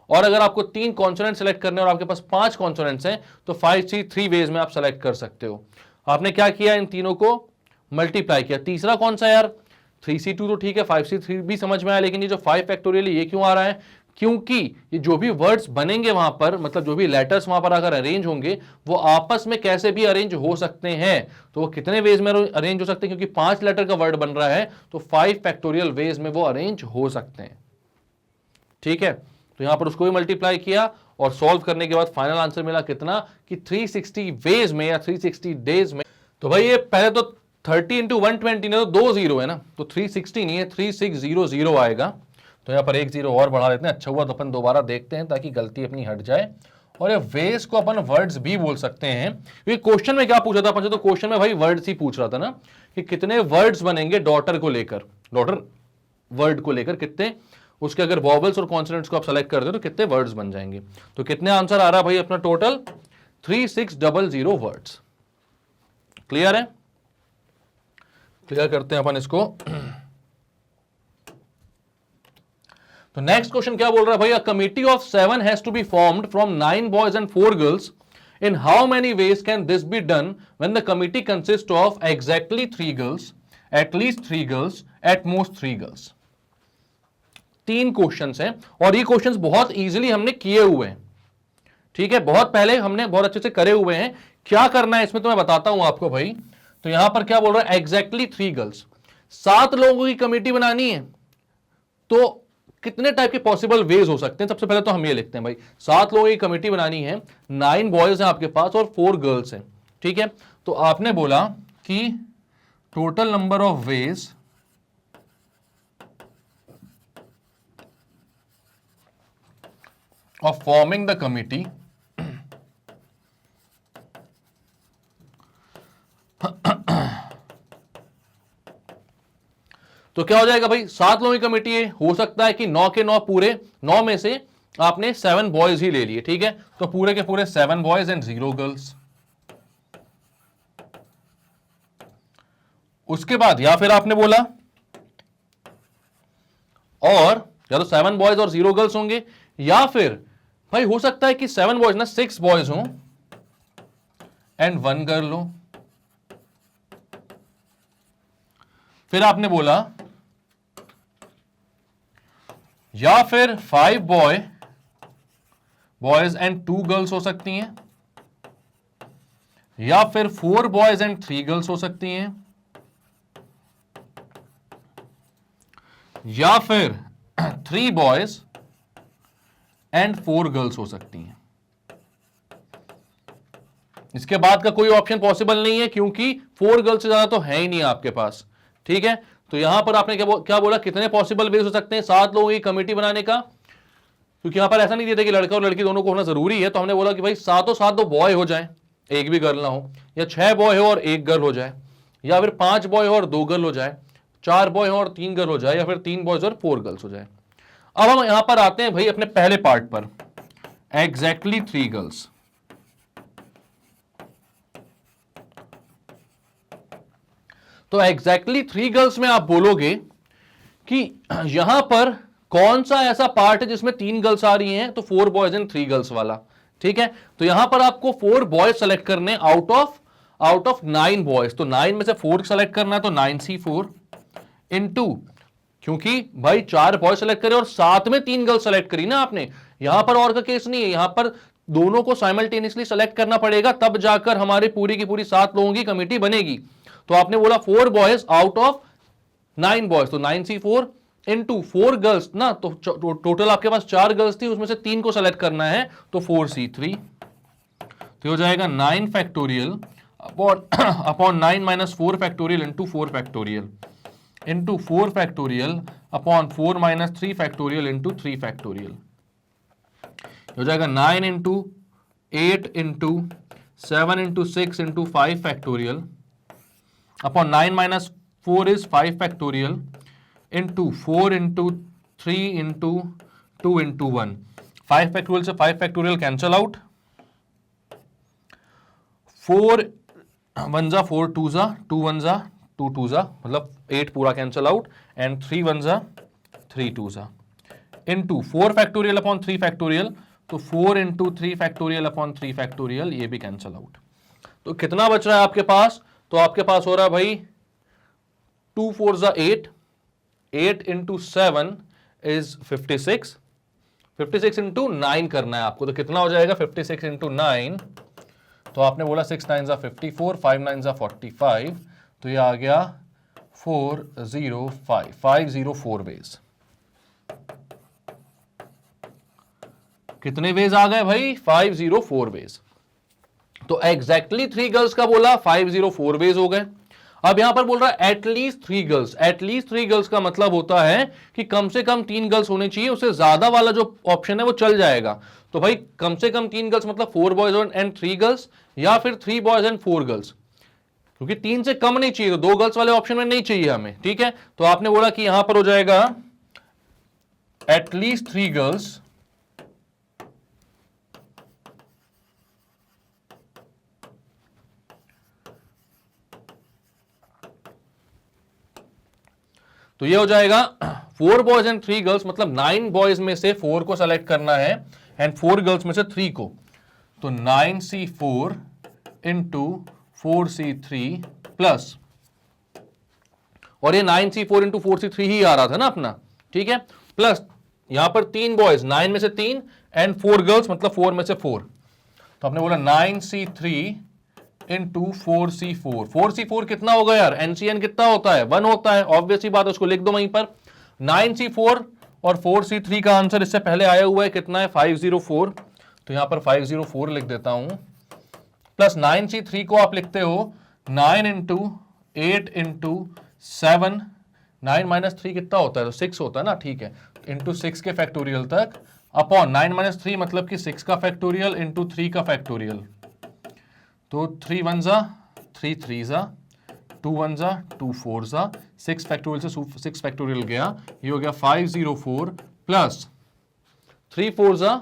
और अगर आपको 3 कॉन्सोनेंट सेलेक्ट करने हैं और आपके पास 5 कॉन्सोनेंट्स हैं, तो 5C3 वेज में आप सेलेक्ट कर सकते हो। आपने क्या किया, इन तीनों को मल्टीप्लाई किया। तीसरा कौन सा यार, 3C2 तो ठीक है, 5C3 भी समझ में आया, लेकिन ये जो 5 फैक्टोरियल ये क्यों आ रहा है, क्योंकि ये जो भी वर्ड्स बनेंगे वहां पर, मतलब जो भी लेटर्स वहां पर अगर अरेंज होंगे, वो आपस में कैसे भी अरेंज हो सकते हैं। तो वो कितने वेज में अरेंज हो सकते हैं, क्योंकि 5 लेटर का वर्ड बन रहा है, तो 5 फैक्टोरियल वेज में वो अरेंज हो सकते हैं। ठीक है, तो यहां पर उसको भी मल्टीप्लाई किया और सॉल्व करने के बाद फाइनल आंसर मिला कितना, कि 360 वेज में या 360 डेज में। तो भाई ये पहले तो 30 इंटू 120 ने तो 2 जीरो है ना, तो 360 नहीं है, 3600 आएगा। तो यहां पर 1 जीरो और बढ़ा देते हैं, अच्छा हुआ तो अपन दोबारा देखते हैं ताकि गलती अपनी हट जाए। और ये वेज को अपन वर्ड्स भी बोल सकते हैं, क्योंकि क्वेश्चन में क्या पूछा था अपन से, तो क्वेश्चन में भाई वर्ड्स ही पूछ रहा था ना, कि कितने वर्ड्स बनेंगे डॉटर को लेकर, डॉटर वर्ड को लेकर कितने, उसके अगर वॉवल्स और कॉन्सोनेंट्स को आप सेलेक्ट कर दो तो कितने वर्ड्स बन जाएंगे। तो कितने आंसर आ रहा है भाई अपना टोटल, 3600 वर्ड्स। क्लियर है, क्लियर करते हैं अपन इसको। तो नेक्स्ट क्वेश्चन क्या बोल रहा है भाई, a committee of 7 has to be formed from 9 boys and 4 girls, in how many ways can this be done when the committee consist of exactly 3 girls, at least 3 girls, at most 3 girls. 3 questions हैं और ये questions बहुत easily हमने किए हुए हैं। ठीक है, बहुत पहले हमने बहुत अच्छे से करे हुए हैं। क्या करना है इसमें तो मैं बताता हूं आपको भाई। तो यहां पर क्या बोल रहा है, एग्जैक्टली 3 गर्ल्स, 7 लोगों की कमिटी बनानी है। तो कितने टाइप के पॉसिबल वेज हो सकते हैं, सबसे पहले तो हम ये लिखते हैं भाई, 7 लोगों की कमिटी बनानी है, 9 बॉयज हैं आपके पास और 4 गर्ल्स हैं। ठीक है, तो आपने बोला कि total number of ways of forming the committee तो क्या हो जाएगा भाई, 7 लोगों की कमेटी है, हो सकता है कि 9 के 9 पूरे, 9 में से आपने 7 बॉयज ही ले लिए। ठीक है, तो पूरे के पूरे 7 बॉयज एंड 0 गर्ल्स। उसके बाद या फिर आपने बोला, और या तो 7 बॉयज और 0 गर्ल्स होंगे, या फिर भाई हो सकता है कि 7 बॉयज ना 6 बॉयज हों एंड 1 गर्ल हो। फिर आपने बोला या फिर 5 बॉयज एंड 2 गर्ल्स हो सकती हैं, या फिर 4 बॉयज एंड 3 गर्ल्स हो सकती हैं, या फिर 3 बॉयज एंड 4 गर्ल्स हो सकती हैं। इसके बाद का कोई ऑप्शन पॉसिबल नहीं है, क्योंकि 4 गर्ल्स से ज्यादा तो है ही नहीं आपके पास। ठीक है, तो यहां पर आपने क्या बोला, कितने पॉसिबल वेज हो सकते हैं 7 लोगों की कमेटी बनाने का, क्योंकि यहां पर ऐसा नहीं देते कि लड़का और लड़की दोनों को होना जरूरी है। तो हमने बोला कि भाई 7 तो बॉय हो जाए, एक भी गर्ल ना हो, या 6 बॉय हो और 1 गर्ल हो जाए, या फिर 5 बॉय हो और 2 गर्ल हो जाए, 4 बॉय हो और 3 गर्ल हो जाए, या फिर 3 बॉयज और 4 गर्ल्स हो जाए। अब हम यहां पर आते हैं भाई अपने पहले पार्ट पर, एग्जैक्टली 3 गर्ल्स। तो एग्जैक्टली 3 गर्ल्स में आप बोलोगे कि यहां पर कौन सा ऐसा पार्ट है जिसमें 3 गर्ल्स आ रही हैं, तो 4 बॉयज एंड 3 गर्ल्स वाला। ठीक है, तो यहां पर आपको 4 बॉयज सेलेक्ट करने आउट ऑफ 9 बॉयज। तो 9 में से 4 सेलेक्ट करना है, तो 9C4 इनटू, क्योंकि भाई 4 बॉयज सेलेक्ट करे और साथ में 3 गर्ल्स सेलेक्ट करी ना आपने, यहां पर और का केस नहीं है, यहां पर दोनों को साइमल्टेनियसली सेलेक्ट करना पड़ेगा, तब जाकर हमारी पूरी की पूरी 7 लोगों की कमेटी बनेगी। तो आपने बोला 4 बॉयज आउट ऑफ 9 बॉयज, तो 9C4 इनटू 4 गर्ल्स ना, तो टोटल आपके पास 4 गर्ल्स थी, उसमें से 3 को सेलेक्ट करना है, तो 4C3। तो हो जाएगा 9 factorial upon 9 minus 4 factorial into 4 factorial into 4 factorial upon 4 minus 3 factorial into 3 factorial. हो जाएगा 9 into 8 into 7 into 6 into 5 factorial upon 9 minus 4 is 5 factorial into 4 into 3 into 2 into 1. 5 factorial से 5 factorial cancel out. 4 1 जा 4 2 जा 2 1 जा 2 2 जा, मतलब 8 पूरा cancel out, and 3 1 जा 3 2 जा into 4 factorial upon 3 factorial, तो 4 into 3 factorial upon 3 factorial, ये भी cancel out। तो कितना बच रहा है आपके पास, तो आपके पास हो रहा है भाई 2 4 जा 8, 8 इंटू 7 इज 56, 56 इंटू 9 करना है आपको, तो कितना हो जाएगा 56 इंटू 9, तो आपने बोला 6 9 जा 54, 5 9 जा 45, तो ये आ गया 405, 504 वेज। कितने वेज आ गए भाई, 504 वेज। तो एग्जैक्टली 3 गर्ल्स का बोला, 504 वेज हो गए। अब यहां पर बोल रहा है एटलीस्ट 3 गर्ल्स। एटलीस्ट 3 गर्ल्स का मतलब होता है कि कम से कम 3 गर्ल्स होने चाहिए, उससे ज्यादा वाला जो ऑप्शन है वो चल जाएगा। तो भाई कम से कम 3 गर्ल्स मतलब 4 बॉयज एंड 3 गर्ल्स, या फिर 3 बॉयज एंड 4 गर्ल्स, क्योंकि 3 से कम नहीं चाहिए, तो 2 गर्ल्स वाले ऑप्शन में नहीं चाहिए हमें। ठीक है, तो आपने बोला कि यहां पर हो जाएगा एटलीस्ट 3 गर्ल्स तो ये हो जाएगा 4 बॉयज एंड 3 गर्ल्स, मतलब 9 बॉयज में से 4 को सेलेक्ट करना है एंड 4 गर्ल्स में से 3 को, तो 9C4 इंटू 4C3 प्लस, और ये 9C4 इंटू 4C3 ही आ रहा था ना अपना। ठीक है, प्लस यहां पर 3 बॉयज, 9 में से 3 एंड 4 गर्ल्स मतलब 4 में से 4, तो आपने बोला 9c3 इंटू 4c4। 4c4 कितना होगा यार, एनसीएन कितना होता है, 1 होता है, ऑब्वियस ही बात है, उसको लिख दो वहीं पर। 9c4 और 4c3 का आंसर इससे पहले आया हुआ है, कितना है 504, तो यहां पर 504 लिख देता हूं, प्लस 9c3 को आप लिखते हो 9 इंटू 8 इंटू 7, 9 माइनस 3 कितना होता है, तो 6 होता है ना, ठीक है, इंटू 6 के फैक्टोरियल तक, अपॉन 9 माइनस 3 मतलब कि 6 का फैक्टोरियल इंटू 3 का फैक्टोरियल, तो 3 1 जा 3 3 जा 2 1 जा 2 4 जा, 6 फैक्टोरियल से 6 फैक्टोरियल गया, ये हो गया 504 प्लस 3 4 जा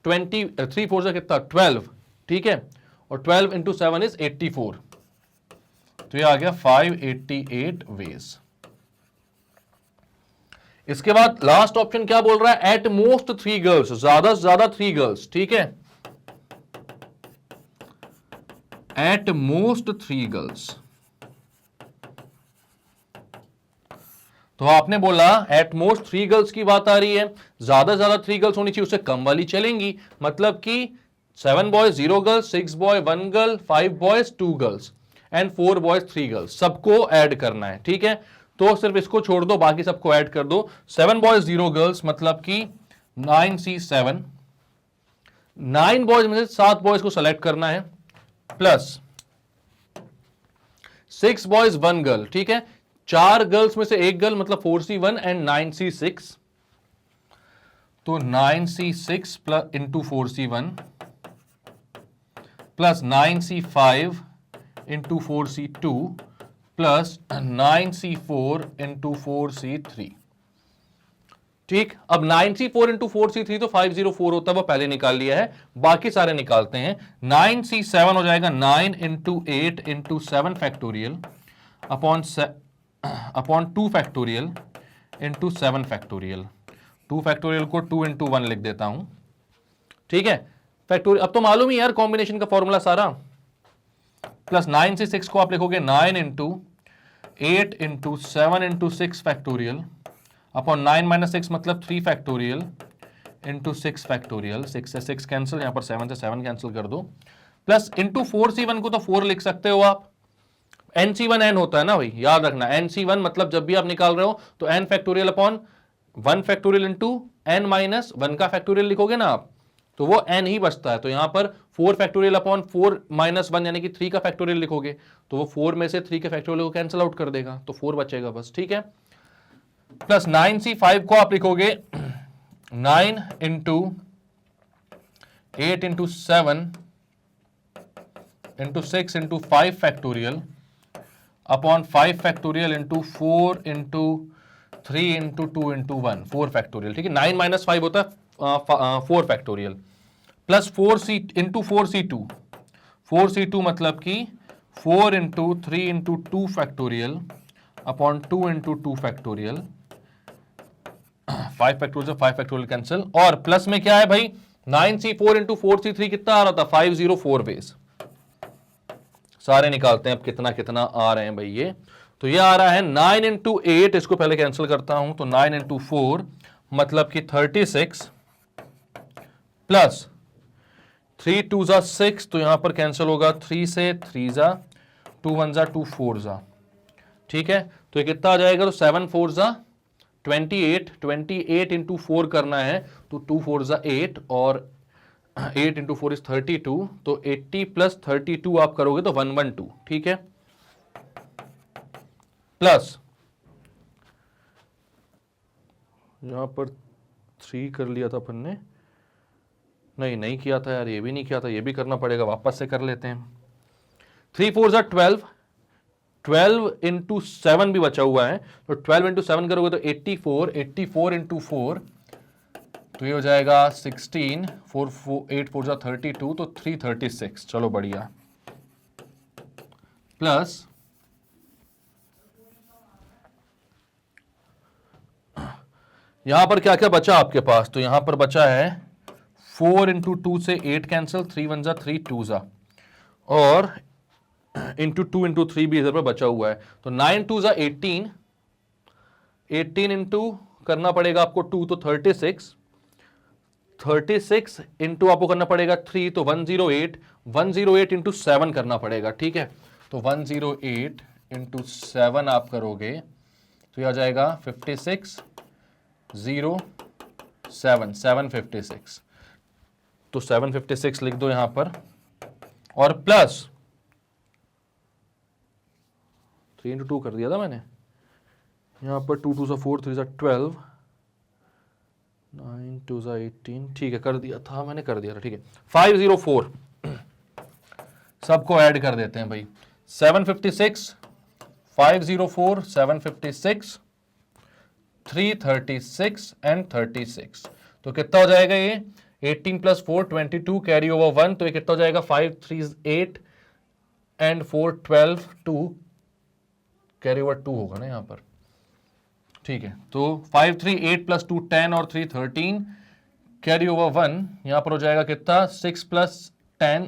20, 3 4 जा कितना 12, ठीक है, और 12 इंटू 7 इज 84, तो ये आ गया 588 वेज। इसके बाद लास्ट ऑप्शन क्या बोल रहा है, एट मोस्ट 3 गर्ल्स, ज्यादा से ज्यादा 3 गर्ल्स, ठीक है, एट मोस्ट 3 गर्ल्स। तो आपने बोला एट मोस्ट 3 गर्ल्स की बात आ रही है, ज्यादा से ज्यादा 3 गर्ल्स होनी चाहिए, उससे कम वाली चलेंगी, मतलब कि 7 boys 0 girls, 6 boy 1 girl, 5 boys 2 girls and 4 boys 3 girls, सबको ऐड करना है, ठीक है, तो सिर्फ इसको छोड़ दो, बाकी सबको ऐड कर दो। 7 बॉयज 0 गर्ल्स मतलब कि 9c7, 9 बॉयज में से 7 बॉयज को सेलेक्ट करना है, प्लस 6 बॉयज 1 गर्ल, ठीक है, 4 गर्ल्स में से 1 गर्ल मतलब 4c1 एंड 9c6, तो 9c6 plus into 4c1 plus 9c5 into 4c2 plus 9c4 into 4c3, ठीक। अब 9c4 इंटू 4c3 तो 504 होता है, वो पहले निकाल लिया है, बाकी सारे निकालते हैं। 9c7 हो जाएगा 9 into 8 into 7 factorial upon 2 factorial into 7 factorial, 2 factorial को 2 इंटू 1 लिख देता हूं, ठीक है, फैक्टोरियल अब तो मालूम ही यार कॉम्बिनेशन का फॉर्मूला सारा, प्लस 9 से 6 को आप लिखोगे 9 into 8 into 7 into 6 factorial upon 9 minus 6 मतलब 3 फैक्टोरियल इंटू 6 फैक्टोरियल, 6 से 6 कैंसिल, यहां पर 7 से 7 कैंसिल कर दो, प्लस इंटू 4c1 को तो 4 लिख सकते हो आप, nc1n होता है ना भाई, याद रखना, nc1 मतलब जब भी आप निकाल रहे हो तो n factorial upon 1 factorial into n minus 1 का फैक्टोरियल लिखोगे ना आप, तो वो n ही बचता है, तो यहां पर 4 फैक्टोरियल अपॉन 4 माइनस 1 यानी कि 3 का फैक्टोरियल लिखोगे, तो वो 4 में से 3 के फैक्टोरियल को कैंसिल आउट कर देगा, तो 4 बचेगा बस, ठीक है, प्लस 9c5 को आप लिखोगे 9 into 8 into 7 into 6 into 5 factorial upon 5 factorial into 4 into 3 into 2 into 1, 4 factorial, ठीक है, 9 माइनस 5 होता है 4 factorial, plus 4c into 4c2, 4c2 मतलब कि 4 into 3 into 2 factorial upon 2 into 2 factorial, 5 factorial से 5 फैक्टोरियल कैंसिल, और प्लस में क्या है भाई 9c4 इंटू 4c3 कितना आ रहा था 504 बेस, सारे निकालते हैं अब कितना कितना आ रहे हैं भाई ये, तो ये आ रहा है 9 इंटू 8, इसको पहले कैंसिल करता हूं, तो 9 इंटू 4 मतलब कि 36 प्लस 3 2 जा 6, तो यहां पर कैंसिल होगा, 3 से 3 जा 2 1 जा 2 4 जा, ठीक है, तो ये कितना आ जाएगा, तो 7 4 जा 28, 28 इंटू 4 करना है, तो 2 4 जा 8 और 8 इंटू 4 इज 32, तो 80 प्लस 32 आप करोगे तो 112, ठीक है, प्लस यहां पर 3 कर लिया था अपन ने, नहीं किया था यार, ये भी नहीं किया था, ये भी करना पड़ेगा, वापस से कर लेते हैं, 3 4 जा 12, 12 इंटू 7 भी बचा हुआ है, तो 12 इंटू 7 करोगे तो 84, 84 इंटू 4, तो ये हो जाएगा 16, 8 4 जा 32, तो 336, चलो बढ़िया, प्लस यहां पर क्या क्या बचा आपके पास, तो यहां पर बचा है 4 इंटू 2 से 8 कैंसिल, 3 1 जा 3 2 जा, और इंटू 2 इंटू 3 भी इधर पर बचा हुआ है, तो 9 2 जा 18, 18 इंटू करना पड़ेगा आपको 2, तो 36, 36 इंटू आपको करना पड़ेगा 3, तो 108, 108 इंटू 7 करना पड़ेगा, ठीक है। तो 108 इंटू 7 आप करोगे तो यह आ जाएगा 56 0 7 756, तो 756 लिख दो यहां पर, और प्लस 3 इंटू 2 कर दिया था मैंने यहां पर, 2 2 4 3 12 9 2 18, ठीक है कर दिया था मैंने, कर दिया था, ठीक है। 504 सबको ऐड कर देते हैं भाई, 756 504 756 336 एंड 36, तो कितना हो जाएगा ये 18 प्लस 4 22, कैरी ओवर 1, तो ये कितना हो जाएगा 5 3 8 एंड 4 12 2, कैरी ओवर 2 होगा ना यहां पर, ठीक है। तो 5 3 8 प्लस 2 10 और 3 13, कैरी ओवर 1 यहां पर हो जाएगा कितना 6 प्लस 10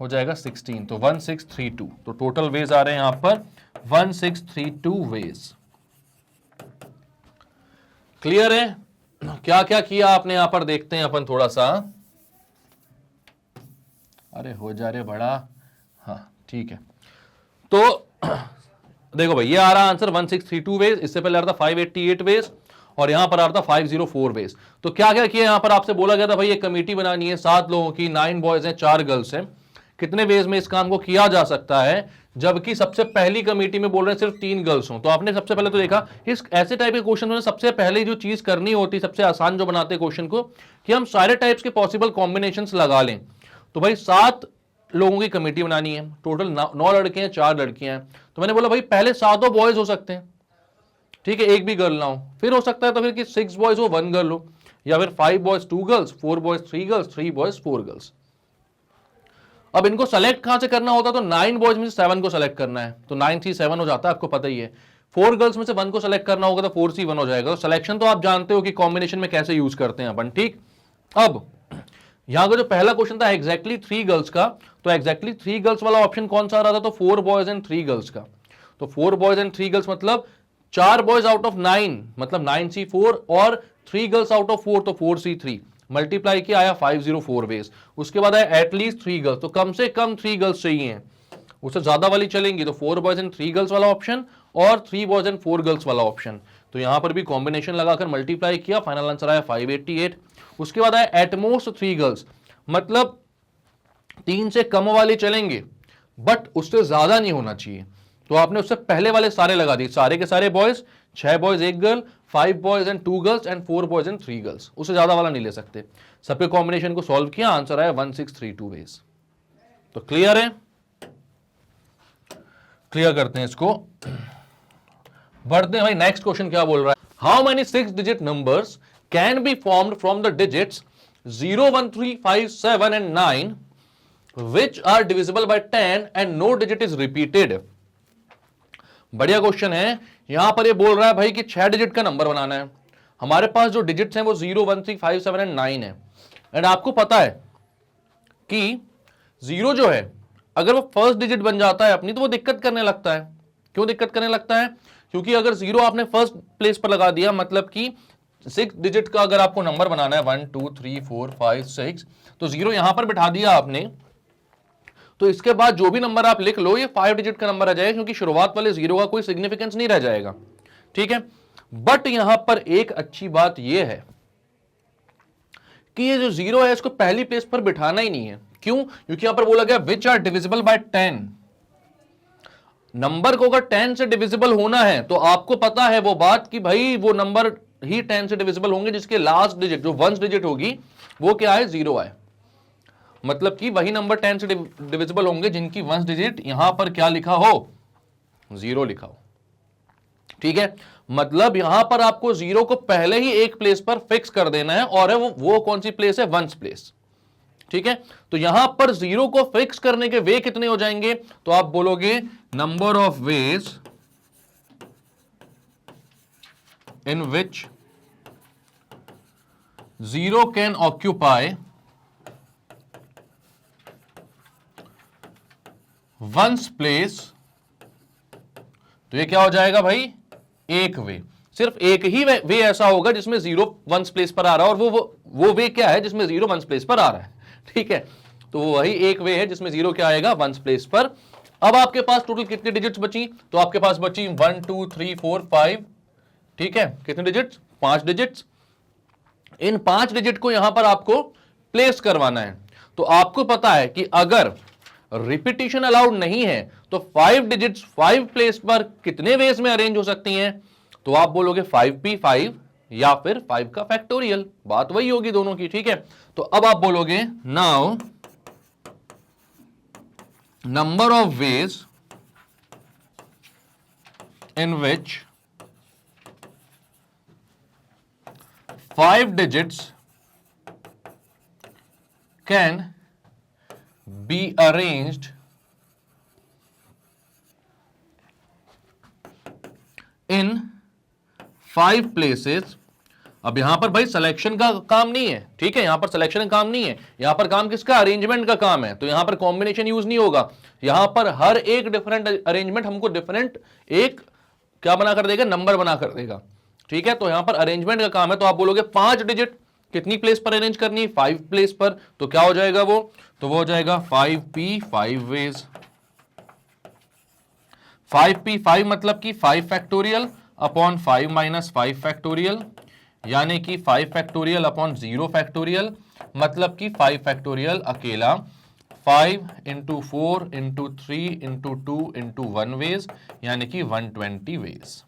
हो जाएगा 16, तो 1632, तो टोटल वेज आ रहे हैं यहां पर 1632 वेज। क्लियर है? क्या क्या किया आपने यहां पर, देखते हैं अपन थोड़ा सा, अरे हो जा रहे बड़ा, हाँ ठीक है। तो देखो भाई ये आ रहा आंसर 1632 वेज, इससे पहले आ रहा था 588 वेज, और यहां पर आ रहा था 504 वेज। तो क्या क्या किया यहां पर, आपसे बोला गया था भाई एक कमेटी बनानी है 7 लोगों की, 9 बॉयज हैं 4 गर्ल्स हैं, कितने वेज में इस काम को किया जा सकता है, जबकि सबसे पहली कमेटी में बोल रहे हैं सिर्फ 3 गर्ल्स हों। तो आपने सबसे पहले तो देखा इस ऐसे टाइप के क्वेश्चन में सबसे पहले जो चीज करनी होती, सबसे आसान जो बनाते क्वेश्चन को, कि हम सारे टाइप्स के पॉसिबल कॉम्बिनेशंस लगा लें। तो भाई 7 लोगों की कमेटी बनानी है, टोटल 9 लड़के हैं 4 लड़कियां हैं, तो मैंने बोला भाई पहले 7 बॉयज हो सकते हैं, ठीक है, एक भी गर्ल ना हो, फिर हो सकता है तो फिर कि 6 बॉयज हो 1 गर्ल हो, या फिर 5 boys 2 girls, 4 boys 3 girls, 3 boys 4 girls. अब इनको सेलेक्ट कहां से करना होता, तो 9 बॉयज में से 7 को सेलेक्ट करना है, तो 9 3 7 हो जाता है, आपको पता ही है। 4 गर्ल्स में से 1 को सेलेक्ट करना होगा तो 4 C 1 हो जाएगा। तो सिलेक्शन तो आप जानते हो कि कॉम्बिनेशन में कैसे यूज करते हैं अपन, ठीक। अब यहां का जो पहला क्वेश्चन था एग्जैक्टली 3 गर्ल्स का, तो एग्जैक्टली 3 गर्ल्स वाला ऑप्शन कौन सा आ रहा था, तो 4 बॉयज एंड 3 गर्ल्स का। तो 4 बॉयज एंड 3 गर्ल्स मतलब 4 बॉयज आउट ऑफ 9, मतलब 9 C 4, और 3 गर्ल्स आउट ऑफ 4, तो 4 C 3, मल्टीप्लाई किया आया 504 वेज। उसके बाद आया एटलीस्ट 3 गर्ल्स, तो कम से कम 3 गर्ल्स चाहिए, उससे ज्यादा वाली चलेंगी, तो 4 बॉयज एंड 3 गर्ल्स वाला ऑप्शन और 3 बॉयज एंड 4 गर्ल्स वाला ऑप्शन। तो यहां पर भी कॉम्बिनेशन लगाकर मल्टीप्लाई किया, फाइनल आंसर आया 588। उसके बाद आया एटमोस्ट 3 गर्ल्स, मतलब 3 से कम वाली चलेंगे बट उससे ज्यादा नहीं होना चाहिए, तो आपने उससे पहले वाले सारे लगा दिए, सारे के सारे boys, 6 boys 1 girl, 5 boys and 2 girls and 4 boys and 3 girls, उससे ज्यादा वाला नहीं ले सकते। सबके कॉम्बिनेशन को सॉल्व किया, आंसर आया 1632 वेज। तो क्लियर है? क्लियर करते हैं इसको, बढ़ते हैं भाई। नेक्स्ट क्वेश्चन क्या बोल रहा है, how many 6 digit numbers can be formed from the digits 0 1 3 5 7 and 9 which are divisible by 10 and no digit is repeated। बढ़िया क्वेश्चन है। यहां पर ये बोल रहा है भाई कि 6 डिजिट का नंबर बनाना है, हमारे पास जो डिजिट्स हैं वो 0 1 3 5 7 एंड 9 है, एंड आपको पता है कि 0 जो है अगर वो फर्स्ट डिजिट बन जाता है अपनी तो वो दिक्कत करने लगता है। क्यों दिक्कत करने लगता है? क्योंकि अगर 0 आपने फर्स्ट प्लेस पर लगा दिया, मतलब कि 6 डिजिट का अगर आपको नंबर बनाना है 1 2 3 4 5 6, तो 0 यहां पर बिठा दिया आपने, तो इसके बाद जो भी नंबर आप लिख लो ये 5 डिजिट का नंबर आ जाएगा, क्योंकि शुरुआत वाले 0 का कोई सिग्निफिकेंस नहीं रह जाएगा, ठीक है। बट यहां पर एक अच्छी बात यह है कि ये जो 0 है इसको पहली प्लेस पर बिठाना ही नहीं है। क्यों? क्योंकि यहां पर बोला गया which are divisible by 10। Number को अगर 10 से डिविजिबल होना है तो आपको पता है वो बात कि भाई वो नंबर ही 10 से डिविजिबल होंगे जिसके लास्ट डिजिट जो वंस डिजिट होगी वो क्या है, 0 है। मतलब कि वही नंबर 10 से डिविजिबल होंगे जिनकी वंस डिजिट यहां पर क्या लिखा हो, 0 लिखा हो, ठीक है। मतलब यहां पर आपको 0 को पहले ही एक प्लेस पर फिक्स कर देना है, और है वो कौन सी प्लेस है, वंस प्लेस, ठीक है। तो यहां पर 0 को फिक्स करने के वे कितने हो जाएंगे, तो आप बोलोगे number of ways in which 0 can occupy ones place. तो ये क्या हो जाएगा भाई, एक वे, सिर्फ एक ही वे ऐसा होगा जिसमें 0 वंस प्लेस पर आ रहा है और वो वो वे क्या है जिसमें जीरो वंस प्लेस पर आ रहा है, ठीक है। तो वही एक वे है जिसमें जीरो क्या आएगा, वंस प्लेस पर। अब आपके पास टोटल कितनी डिजिट्स बची, तो आपके पास बची 1 2 3 4 5, ठीक है। कितने डिजिट्स, 5 डिजिट्स। इन 5 डिजिट को यहां पर आपको प्लेस करवाना है। तो आपको पता है कि अगर रिपीटिशन अलाउड नहीं है तो 5 डिजिट्स 5 प्लेस पर कितने वेज में अरेंज हो सकती हैं, तो आप बोलोगे 5p5 या फिर 5 का फैक्टोरियल, बात वही होगी दोनों की, ठीक है। तो अब आप बोलोगे now number of ways in which 5 digits can be arranged in 5 places। अब यहां पर भाई सिलेक्शन का काम नहीं है, ठीक है, यहां पर सिलेक्शन का काम नहीं है, यहां पर काम किसका, अरेंजमेंट का काम है। तो यहां पर कॉम्बिनेशन यूज नहीं होगा, यहां पर हर एक डिफरेंट अरेंजमेंट हमको डिफरेंट एक क्या बना कर देगा, नंबर बना कर देगा, ठीक है। तो यहां पर अरेंजमेंट का काम है। तो आप बोलोगे 5 डिजिट कितनी प्लेस पर अरेंज करनी है, 5 प्लेस पर। तो क्या हो जाएगा वो, तो वो हो जाएगा 5p5 वेज। 5p5 मतलब कि 5 फैक्टोरियल अपॉन 5 माइनस 5 फैक्टोरियल, यानी कि 5 फैक्टोरियल अपॉन 0 फैक्टोरियल, मतलब कि 5 फैक्टोरियल अकेला 5 into 4 into 3 into 2 into 1 ways, यानी कि 120 वेज।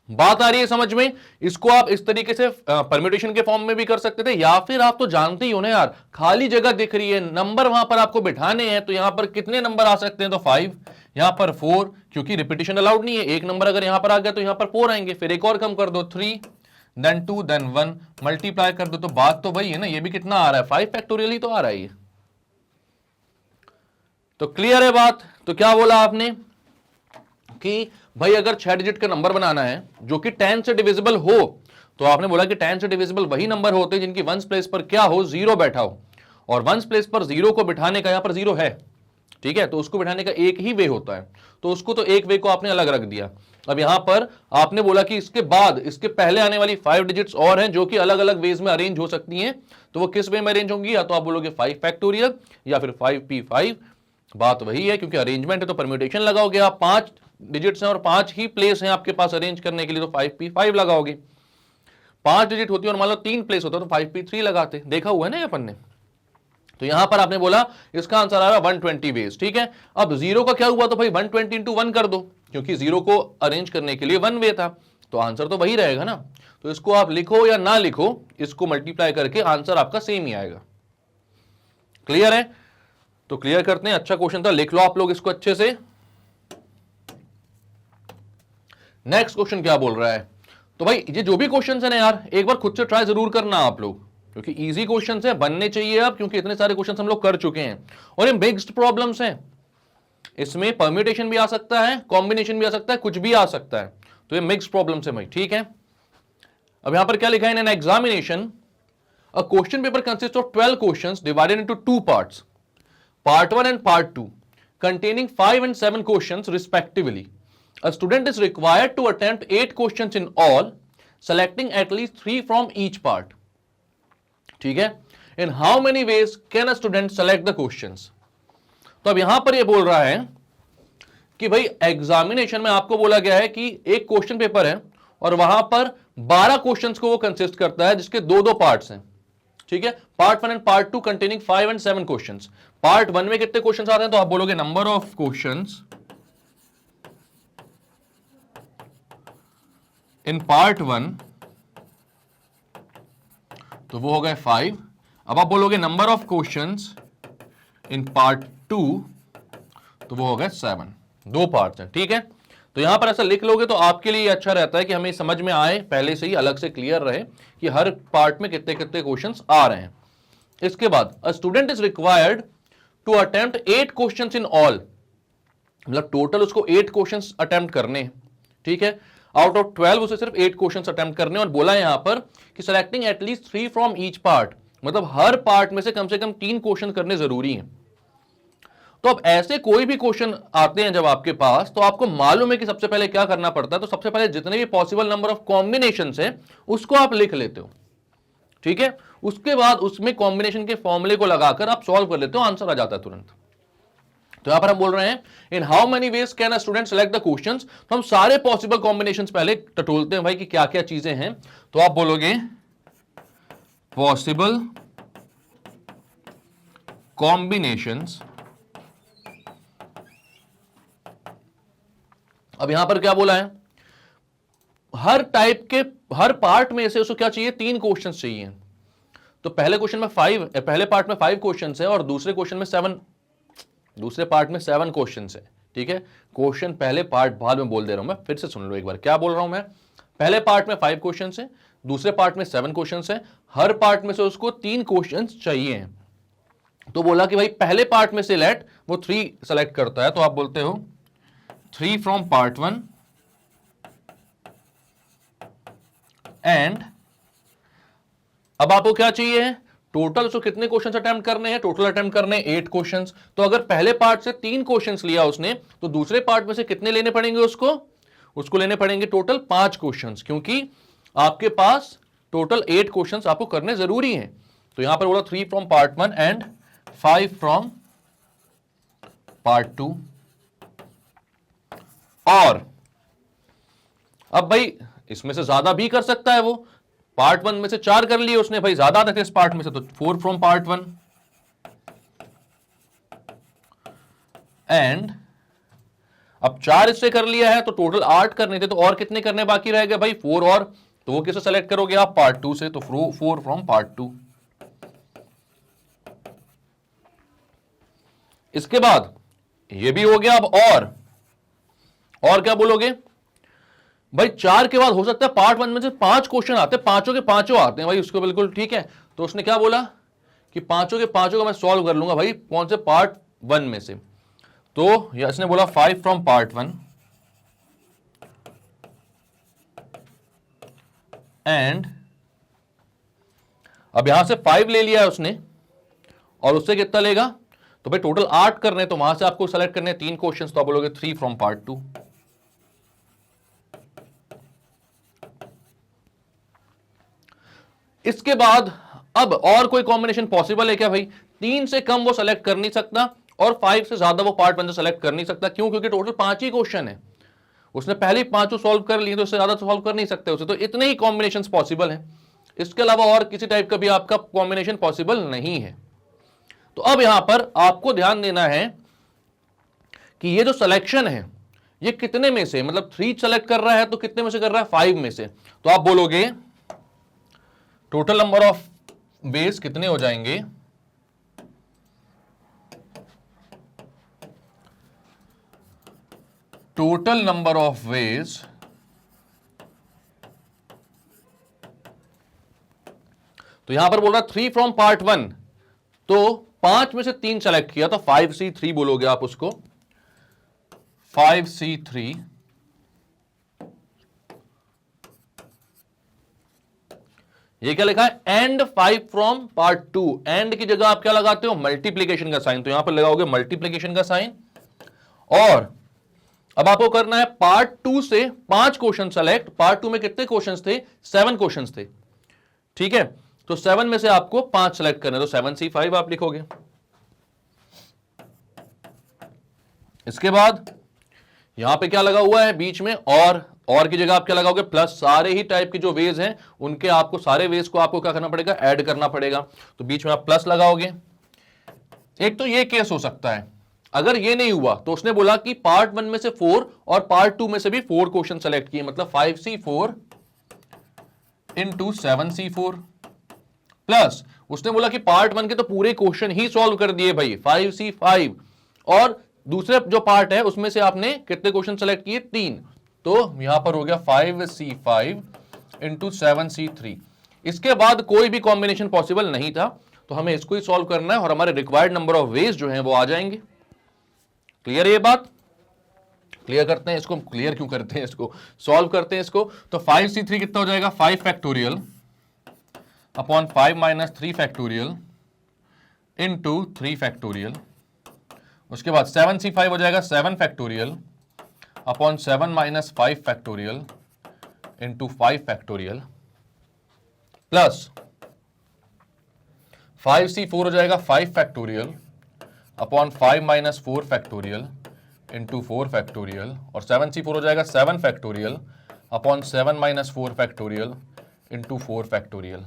बात आ रही है समझ में। इसको आप इस तरीके से परम्यूटेशन के फॉर्म में भी कर सकते थे, या फिर आप तो जानते ही हो ना यार, खाली जगह दिख रही है, नंबर वहां पर आपको बिठाने हैं, तो यहां पर कितने नंबर आ सकते हैं, तो 5, यहां पर 4, क्योंकि रिपीटिशन अलाउड नहीं है, एक नंबर अगर यहां पर आ गया तो यहां पर 4 आएंगे, फिर एक और कम कर दो 3, देन 2, देन 1, मल्टीप्लाई कर दो, तो बात तो वही है ना, ये भी कितना आ रहा है, 5 फैक्टोरियल ही तो आ रहा है ये। तो क्लियर है बात। तो क्या बोला आपने कि भाई अगर 6 डिजिट का नंबर बनाना है जो कि 10 से डिविजिबल हो, तो आपने बोला कि 10 से डिविजिबल वही नंबर होते हैं जिनकी वंस प्लेस पर क्या हो, जीरो बैठा हो। और वंस प्लेस पर जीरो को बिठाने का, यहां पर जीरो है, ठीक है, तो उसको बिठाने का एक ही वे होता है, तो उसको तो एक वे को आपने अलग रख दिया। अब यहां पर आपने बोला कि इसके बाद इसके पहले आने वाली 5 डिजिट्स और हैं जो कि अलग अलग वेज में अरेंज हो सकती हैं, तो वो किस वे में अरेंज होंगी, या तो आप बोलोगे 5 फैक्टोरियल या फिर 5p5, बात वही है, क्योंकि अरेंजमेंट है तो परम्यूटेशन लगाओगे आप, 5 डिजिट्स हैं और 5 ही प्लेस हैं आपके पास अरेंज करने के लिए, तो 5p5 लगाओगे। 5 डिजिट होती है और मान लो 3 प्लेस होता है तो 5p3 लगाते, देखा हुआ है ना अपन ने। तो यहां पर आपने बोला इसका आंसर आ रहा है 120 वेज, ठीक है। अब जीरो का क्या हुआ, तो भाई 120 इंटू 1 कर दो, क्योंकि जीरो को अरेंज करने के लिए 1 वे था, तो आंसर तो वही रहेगा ना। तो इसको आप लिखो या ना लिखो, इसको मल्टीप्लाई करके आंसर आपका सेम ही आएगा। क्लियर है। तो क्लियर करते हैं, अच्छा क्वेश्चन था, लिख लो आप लोग इसको अच्छे से। नेक्स्ट क्वेश्चन क्या बोल रहा है, तो भाई ये जो भी क्वेश्चन है ना यार, एक बार खुद से ट्राई जरूर करना आप लोग, क्योंकि इजी क्वेश्चन है, बनने चाहिए अब, क्योंकि इतने सारे क्वेश्चन हम लोग कर चुके हैं और ये मिक्स्ड प्रॉब्लम्स हैं। इसमें परम्यूटेशन भी आ सकता है, कॉम्बिनेशन भी आ सकता है, कुछ भी आ सकता है, तो ये मिक्स्ड प्रॉब्लम्स है भाई, ठीक है। अब यहां पर क्या लिखा है, इन an examination a question paper consist of 12 questions divided into 2 parts, part 1 and part 2, containing 5 and 7 questions respectively. A student is required to attempt 8 questions in all, selecting at least 3 from each part. ठीक है। In how many ways can a student select the questions? तो अब यहां पर ये बोल रहा है कि भाई एग्जामिनेशन में आपको बोला गया है कि एक क्वेश्चन पेपर है और वहां पर 12 क्वेश्चंस को वो कंसिस्ट करता है, जिसके दो दो पार्ट्स हैं, ठीक है। Part 1 and part 2 containing 5 and 7 questions. Part 1 में कितने क्वेश्चंस आते हैं, तो आप बोलोगे number of questions in part 1, तो वो हो गए 5। अब आप बोलोगे number of questions in part 2, तो वो हो गए 7, 2 पार्ट्स हैं, ठीक है। तो यहां पर ऐसा लिख लोगे तो आपके लिए अच्छा रहता है कि हमें समझ में आए, पहले से ही अलग से क्लियर रहे कि हर पार्ट में कितने कितने क्वेश्चंस आ रहे हैं। इसके बाद a student is required to attempt 8 questions in all, मतलब टोटल उसको 8 क्वेश्चंस अटेम्प्ट करने हैं, ठीक है। आउट ऑफ 12 उसे सिर्फ 8 क्वेश्चंस अटेम्प्ट करने, और बोला यहां पर कि selecting at least 3 from each part, मतलब हर पार्ट में से कम 3 क्वेश्चन करने जरूरी हैं। तो अब ऐसे कोई भी क्वेश्चन आते हैं जब आपके पास, तो आपको मालूम है कि सबसे पहले क्या करना पड़ता है। तो सबसे पहले जितने भी पॉसिबल नंबर ऑफ कॉम्बिनेशन है उसको आप लिख लेते हो, ठीक है। उसके बाद उसमें कॉम्बिनेशन के फॉर्मूले को लगाकर आप सॉल्व कर लेते हो, आंसर आ जाता है तुरंत। तो यहां पर हम बोल रहे हैं इन how many ways can a student select the questions. तो हम सारे पॉसिबल कॉम्बिनेशंस पहले टटोलते हैं भाई कि क्या क्या चीजें हैं। तो आप बोलोगे पॉसिबल कॉम्बिनेशंस। अब यहां पर क्या बोला है, हर टाइप के हर पार्ट में से उसको क्या चाहिए, 3 क्वेश्चंस चाहिए। तो पहले क्वेश्चन में पहले पार्ट में 5 क्वेश्चंस है और दूसरे क्वेश्चन में 7, दूसरे पार्ट में 7 क्वेश्चंस है, ठीक है। क्वेश्चन पहले पार्ट बाद में बोल दे रहा हूं मैं, फिर से सुन लो एक बार क्या बोल रहा हूं मैं। पहले पार्ट में 5 क्वेश्चंस है, दूसरे पार्ट में 7 क्वेश्चंस है, हर पार्ट में से उसको 3 क्वेश्चंस चाहिए। तो बोला कि भाई पहले पार्ट में से लेट वो 3 सेलेक्ट करता है, तो आप बोलते हो 3 फ्रॉम पार्ट 1 एंड अब आपको क्या चाहिए, टोटल उसको कितने क्वेश्चंस अटेम्प्ट करने हैं, टोटल अटेम्प्ट करने 8 क्वेश्चंस। तो अगर पहले पार्ट से 3 क्वेश्चंस लिया उसने, तो दूसरे पार्ट में से कितने लेने पड़ेंगे उसको लेने पड़ेंगे टोटल 5 क्वेश्चंस, क्योंकि आपके पास टोटल 8 क्वेश्चंस आपको करने जरूरी हैं। तो यहां पर बोला 3 from part 1 and 5 from part 2। और अब भाई इसमें से ज्यादा भी कर सकता है वो, पार्ट 1 में से 4 कर लिए उसने, भाई ज्यादा आते थे इस पार्ट में से, तो 4 फ्रॉम पार्ट 1 एंड अब 4 इससे कर लिया है तो टोटल 8 करने थे, तो और कितने करने बाकी रह गए भाई, 4 और। तो वो किसे सेलेक्ट करोगे आप, पार्ट 2 से, तो 4 फ्रॉम पार्ट 2। इसके बाद ये भी हो गया। अब और क्या बोलोगे भाई, 4 के बाद हो सकता है पार्ट 1 में से 5 क्वेश्चन आते हैं, पांचों के पांचों आते हैं भाई, उसको बिल्कुल ठीक है। तो उसने क्या बोला कि पांचों के पांचों को मैं सॉल्व कर लूंगा भाई, कौन से पार्ट 1 में से। तो इसने बोला 5 फ्रॉम पार्ट 1 एंड अब यहां से 5 ले लिया है उसने, और उससे कितना लेगा, तो भाई टोटल 8 करने, तो वहां से आपको सेलेक्ट करने 3 क्वेश्चन, तो आप बोलोगे 3 फ्रॉम पार्ट 2। इसके बाद अब और कोई कॉम्बिनेशन पॉसिबल है क्या भाई, 3 से कम वो सेलेक्ट कर नहीं सकता और 5 से ज्यादा वो पार्ट 1 से सेलेक्ट कर नहीं सकता। क्यों, क्योंकि टोटल 5 ही क्वेश्चन है, उसने पहले ही 5 सॉल्व कर लिए, तो उससे ज्यादा सॉल्व कर नहीं सकते उसे। तो इतने ही कॉम्बिनेशंस पॉसिबल हैं, इसके अलावा और किसी टाइप का भी आपका कॉम्बिनेशन पॉसिबल नहीं है। तो अब यहां पर आपको ध्यान देना है कि ये जो सिलेक्शन है ये कितने में से, मतलब 3 सेलेक्ट कर रहा है तो कितने में से कर रहा है, 5 में से। तो आप बोलोगे टोटल नंबर ऑफ वेज कितने हो जाएंगे, टोटल नंबर ऑफ वेज तो यहां पर बोल रहा 3 फ्रॉम पार्ट 1, तो 5 में से 3 सेलेक्ट किया, तो 5C3 बोलोगे आप उसको, 5C3। ये क्या लिखा है, एंड 5 फ्रॉम पार्ट 2। एंड की जगह आप क्या लगाते हो, मल्टीप्लीकेशन का साइन, तो यहां पर लगाओगे मल्टीप्लीकेशन का साइन। और अब आपको करना है पार्ट 2 से 5 क्वेश्चन सेलेक्ट। पार्ट 2 में कितने क्वेश्चंस थे, 7 क्वेश्चंस थे, ठीक है। तो 7 में से आपको 5 सेलेक्ट करने, तो 7C5 आप लिखोगे। इसके बाद यहां पे क्या लगा हुआ है बीच में, और की जगह आप क्या लगाओगे, प्लस। सारे ही टाइप के जो वेज हैं उनके आपको सारे वेज को आपको क्या करना पड़ेगा, ऐड करना पड़ेगा, तो बीच में आप प्लस लगाओगे। एक तो ये केस हो सकता है, अगर ये नहीं हुआ तो उसने बोला कि पार्ट 1 में से 4 और पार्ट 2 में से भी 4 क्वेश्चन सेलेक्ट किए, मतलब 5C4 इंटू 7C4 प्लस उसने बोला कि पार्ट 1 के तो पूरे क्वेश्चन ही सॉल्व कर दिए भाई, 5C5, और दूसरे जो पार्ट है उसमें से आपने कितने क्वेश्चन सेलेक्ट किए, 3। तो यहां पर हो गया 5C5 इंटू 7C3। इसके बाद कोई भी कॉम्बिनेशन पॉसिबल नहीं था, तो हमें इसको ही सॉल्व करना है और हमारे रिक्वायर्ड नंबर ऑफ वेज जो हैं वो आ जाएंगे। क्लियर है ये बात, क्लियर करते हैं इसको, क्लियर क्यों करते हैं इसको, सॉल्व करते हैं इसको। तो 5C3 कितना हो जाएगा, 5 factorial upon 5 minus 3 factorial into 3 factorial. उसके बाद 7c5 हो जाएगा 7 factorial upon 7 minus 5 factorial into 5 factorial plus 5c4 हो जाएगा 5 factorial upon 5 minus 4 factorial into 4 factorial और 7c4 हो जाएगा 7 factorial upon 7 minus 4 factorial into 4 factorial.